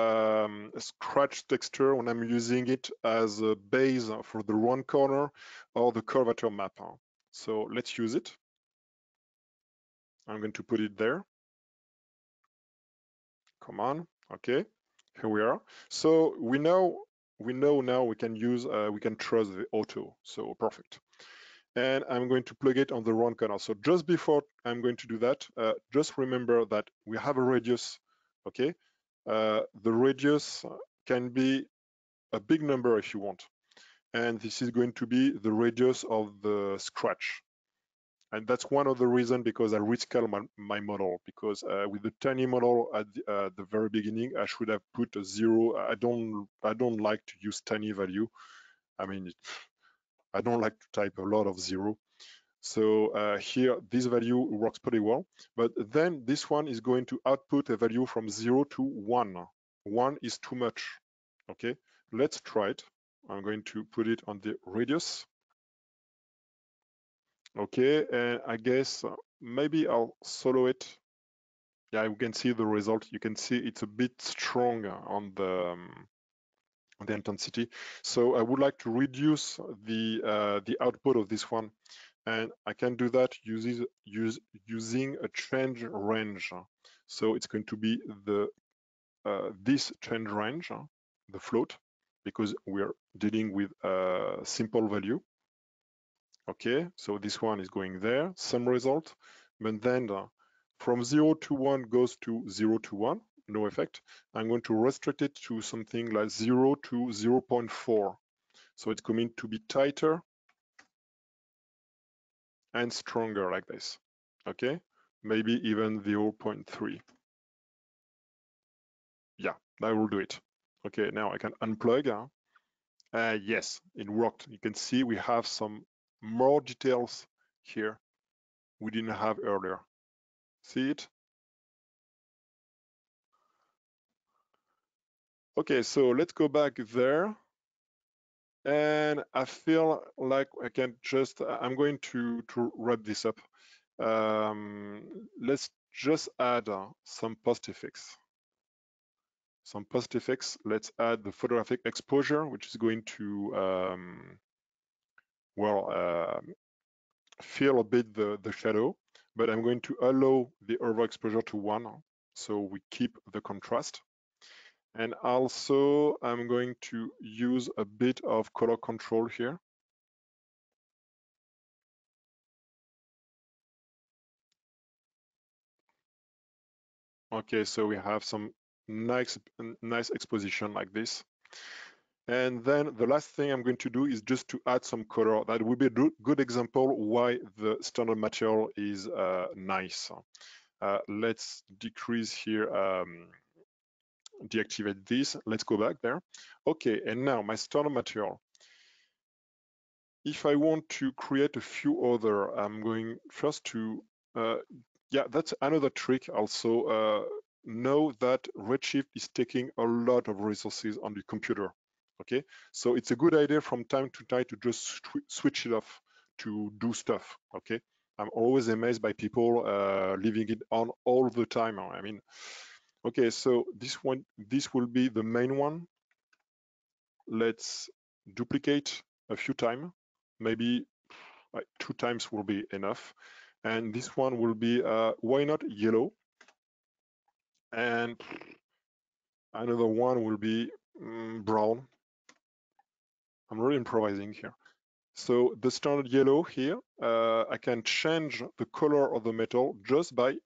scratch texture when I'm using it as a base for the round corner or the curvature map. So let's use it. I'm going to put it there. Come on. Okay, here we are. So we know now we can use we can trust the auto. So perfect. And I'm going to plug it on the round corner. So just before I'm going to do that, just remember that we have a radius. Okay, the radius can be a big number if you want, and this is going to be the radius of the scratch. And that's one of the reasons because I rescale my model, because with the tiny model at the very beginning, I should have put a 0. I don't like to use tiny value. I mean, I don't like to type a lot of 0. So here, this value works pretty well. But then this one is going to output a value from 0 to 1. 1 is too much. Okay, let's try it. I'm going to put it on the radius. Okay, and I guess maybe I'll solo it. Yeah, you can see the result. You can see it's a bit stronger on the intensity. So I would like to reduce the output of this one, and I can do that using a change range. So it's going to be the this change range, the float, because we're dealing with a simple value. Okay, so this one is going there, some result. but then from 0 to 1 goes to 0 to 1, no effect. I'm going to restrict it to something like 0 to 0.4. So it's going to be tighter and stronger like this, okay? Maybe even 0.3. Yeah, that will do it. Okay, now I can unplug. Yes, it worked. You can see we have some more details here we didn't have earlier. See it? Okay, so let's go back there. And I feel like I can just, I'm going to wrap this up. Let's just add some post effects. Let's add the photographic exposure, which is going to, fill a bit the shadow, but I'm going to allow the overexposure to 1, so we keep the contrast. And also, I'm going to use a bit of color control here. Okay, so we have some nice exposition like this. And then the last thing I'm going to do is just to add some color. That would be a good example why the standard material is nice. Let's decrease here, deactivate this. Let's go back there. Okay, and now my standard material. If I want to create a few other, I'm going first to, yeah, that's another trick also. Know that Redshift is taking a lot of resources on the computer. Okay, so it's a good idea from time to time to just switch it off to do stuff. Okay, I'm always amazed by people leaving it on all the time. I mean, okay, so this will be the main one. Let's duplicate a few times, maybe like 2 times will be enough. And this one will be, why not yellow? And another one will be brown. I'm really improvising here. So the standard yellow here, I can change the color of the metal just by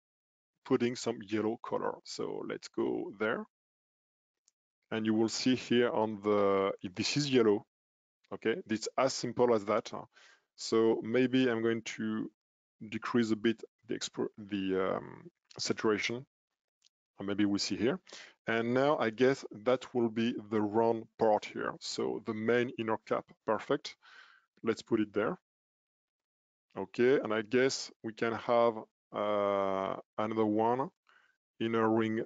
putting some yellow color. So let's go there. And you will see here on the, this is yellow. Okay, it's as simple as that. So maybe I'm going to decrease a bit the saturation, or maybe we see here. And now I guess that will be the round part here. So the main inner cap, perfect. Let's put it there. Okay, and I guess we can have another one, inner ring.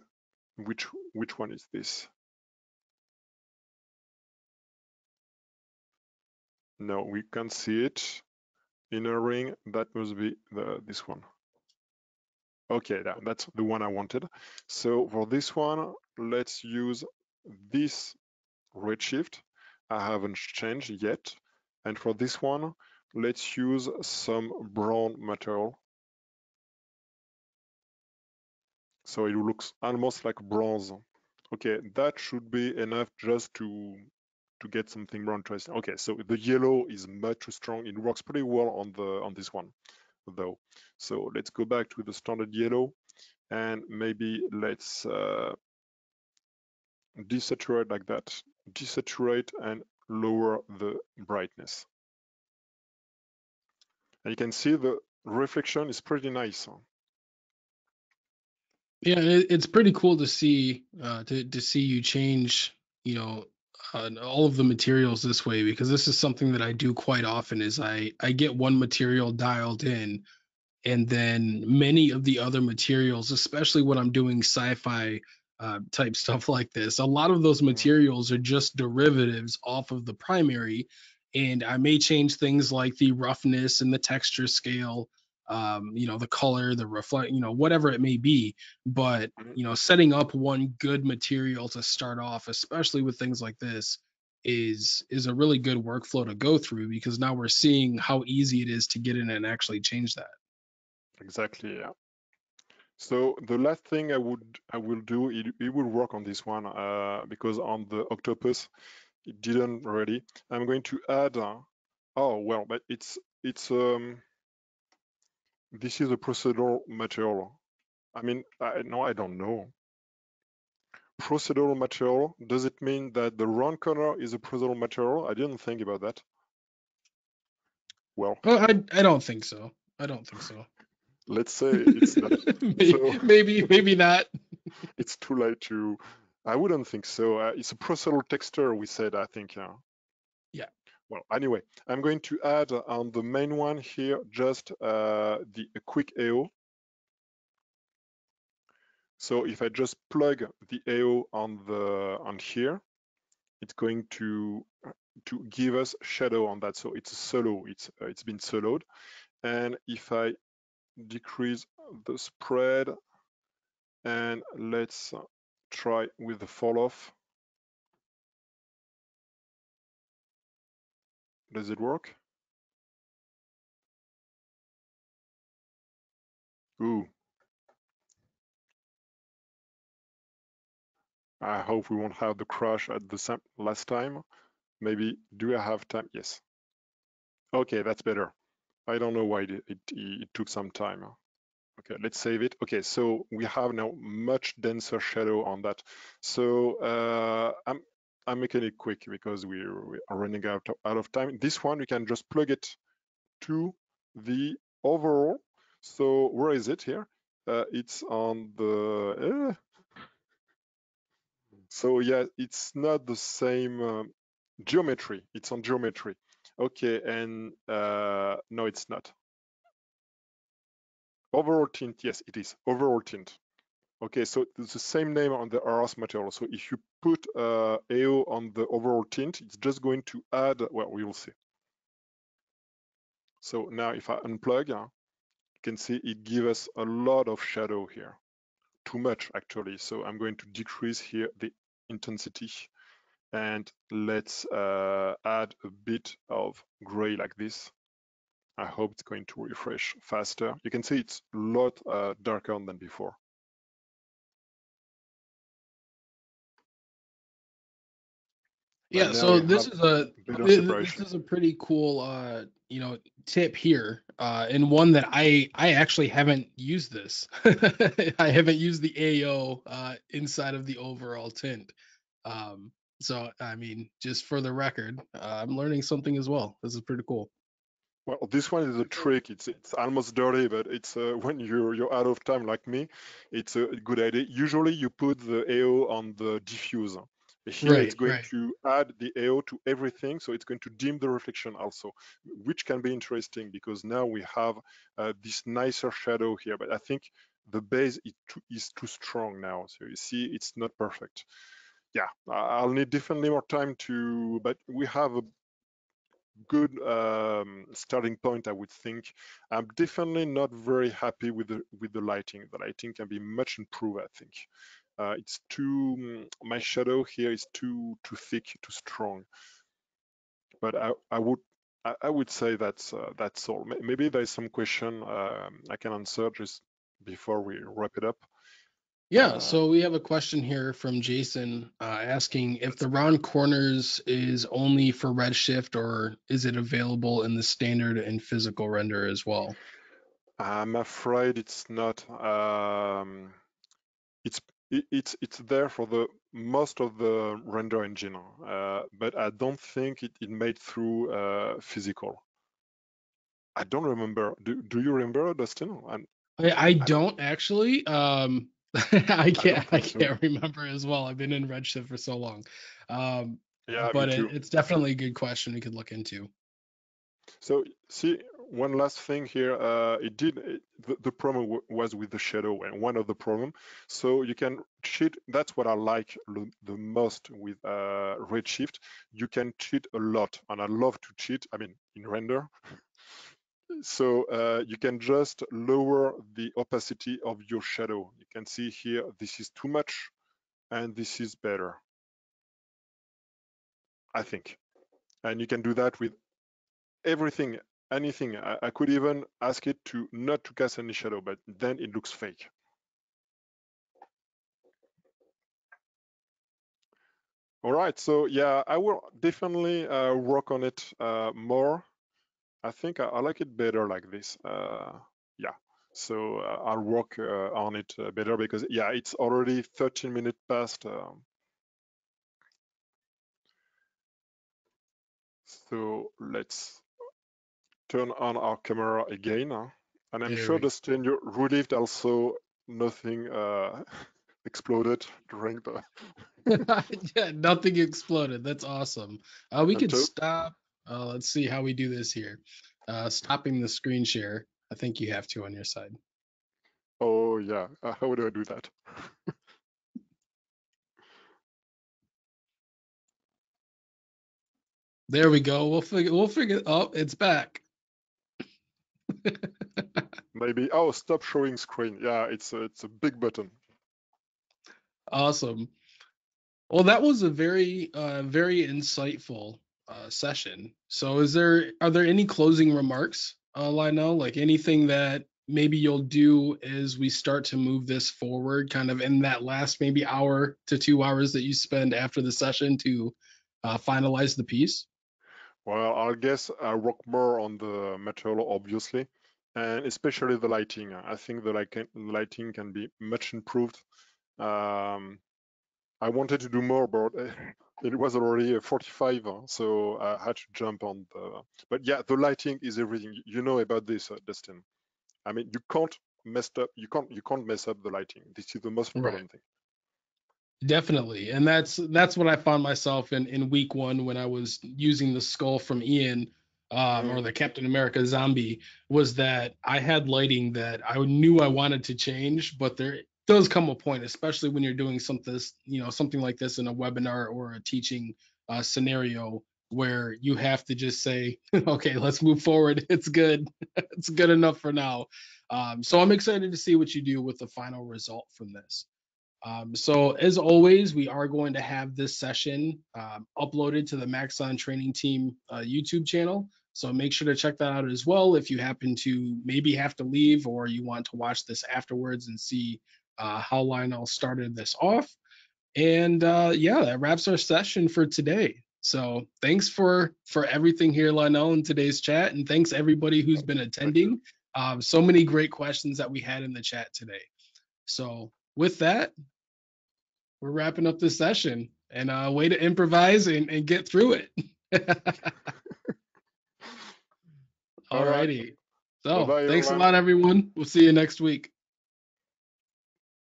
Which one is this? No, we can't see it. Inner ring, that must be this one. Okay, that's the one I wanted. So for this one, let's use this Redshift. I haven't changed yet. And for this one, let's use some brown material. So it looks almost like bronze. Okay, that should be enough just to get something brown interesting. Okay, so the yellow is much too strong. It works pretty well on this one, though. So let's go back to the standard yellow, and maybe let's desaturate like that. Desaturate and lower the brightness. And you can see the reflection is pretty nice. Yeah, it's pretty cool to see to see you change, you know, all of the materials this way, because this is something that I do quite often. Is I get one material dialed in, and then many of the other materials, especially when I'm doing sci-fi type stuff like this, a lot of those materials are just derivatives off of the primary, and I may change things like the roughness and the texture scale, the color, the reflect, whatever it may be. But setting up one good material to start off, especially with things like this, is a really good workflow to go through, because now we're seeing how easy it is to get in and actually change that. Exactly, yeah. So the last thing I will do, it will work on this one because on the octopus it didn't already. I'm going to add. Oh well, but it's this is a procedural material. I mean, I don't know. Procedural material, does it mean that the round corner is a procedural material? I didn't think about that. Well, I don't think so. I don't think so. Let's say it's not. maybe not. It's too late to. I wouldn't think so. It's a procedural texture, we said, I think. Yeah. Well, anyway, I'm going to add on the main one here just a quick AO. So if I just plug the AO on here, it's going to give us shadow on that. So it's a solo. It's been soloed. And if I decrease the spread, and let's try with the fall off. Does it work? Ooh. I hope we won't have the crash at the last time. Maybe, do I have time? Yes. Okay, that's better. I don't know why it took some time. Okay, let's save it. Okay, so we have now much denser shadow on that. So I'm making it quick because we are running out of time. This one, we can just plug it to the overall. So where is it here? It's on the, so yeah, it's not the same geometry. It's on geometry. Okay, and no, it's not. Overall tint, yes, it is. Overall tint. Okay, so it's the same name on the RS material. So if you put AO on the overall tint, it's just going to add, well, we will see. So now if I unplug, you can see it gives us a lot of shadow here. Too much, actually. So I'm going to decrease here the intensity. And let's add a bit of gray like this. I hope it's going to refresh faster. You can see it's a lot darker than before. Yeah, so this is a pretty cool tip here, and one that I actually haven't used this. I haven't used the AO inside of the overall tint. So I mean, just for the record, I'm learning something as well. This is pretty cool. Well, this one is a trick. It's almost dirty, but it's when you're out of time like me, it's a good idea. Usually you put the AO on the diffuse. Here it's going to add the AO to everything, so it's going to dim the reflection also, which can be interesting because now we have this nicer shadow here. But I think the base is too strong now, so you see it's not perfect. Yeah, I'll need definitely more time to, but we have a good starting point, I would think. I'm definitely not very happy with the lighting. The lighting can be much improved, I think. It's too, my shadow here is too thick, too strong. But I would say that's all. Maybe there's some question I can answer just before we wrap it up. Yeah, so we have a question here from Jason asking if the round corners is only for Redshift or is it available in the standard and physical render as well? I'm afraid it's not. It's there for the most of the render engine, but I don't think it made through physical. I don't remember. Do you remember, Dustin? I don't actually. I can't So. remember as well. I've been in Redshift for so long. Yeah, me But too. it's definitely a good question we could look into. So see, one last thing here. The problem was with the shadow, and one of the problem. So you can cheat. That's what I like the most with Redshift. You can cheat a lot, and I love to cheat. I mean, in render. So you can just lower the opacity of your shadow. You can see here, this is too much, and this is better, I think. And you can do that with everything, anything. I could even ask it to not to cast any shadow, but then it looks fake. All right, so yeah, I will definitely work on it more. I think I like it better like this. Yeah, So I'll work on it better because yeah, it's already 13 minutes past. So let's turn on our camera again. And I'm There sure, we go. Dustin, you relieved also nothing exploded during the. Yeah, nothing exploded. That's awesome. We And could so, stop. Let's see how we do this here. Stopping the screen share. I think you have to on your side. oh yeah, how do I do that? There we go. We'll figure. Oh, it's back. Maybe, oh, stop showing screen. Yeah, it's a big button. Awesome. Well, that was a very insightful session. So, are there any closing remarks, Lionel? Like anything that maybe you'll do as we start to move this forward, kind of in that last maybe hour to 2 hours that you spend after the session to finalize the piece? Well, I guess I work more on the material, obviously, and especially the lighting. I think the lighting can be much improved. Um, I wanted to do more, but it was already 45, so I had to jump on the. But yeah, the lighting is everything. You know about this, Dustin. I mean, you can't mess up. You can't mess up the lighting. This is the most Right. important thing. Definitely. And that's what I found myself in week one when I was using the skull from Ian, or Mm. the Captain America zombie, was that I had lighting that I knew I wanted to change, but there does come a point, especially when you're doing something like this in a webinar or a teaching scenario, where you have to just say, okay, let's move forward. It's good. It's good enough for now. So I'm excited to see what you do with the final result from this. So as always, we are going to have this session uploaded to the Maxon Training Team YouTube channel. So make sure to check that out as well if you happen to maybe have to leave or you want to watch this afterwards and see how Lionel started this off. And yeah, that wraps our session for today. So thanks for everything here, Lionel, in today's chat, and thanks everybody who's been Thank you. attending. So many great questions that we had in the chat today. So with that, we're wrapping up this session and way to improvise and get through it. All right. Alrighty. Bye So bye, thanks a everyone. lot, everyone. We'll see you next week.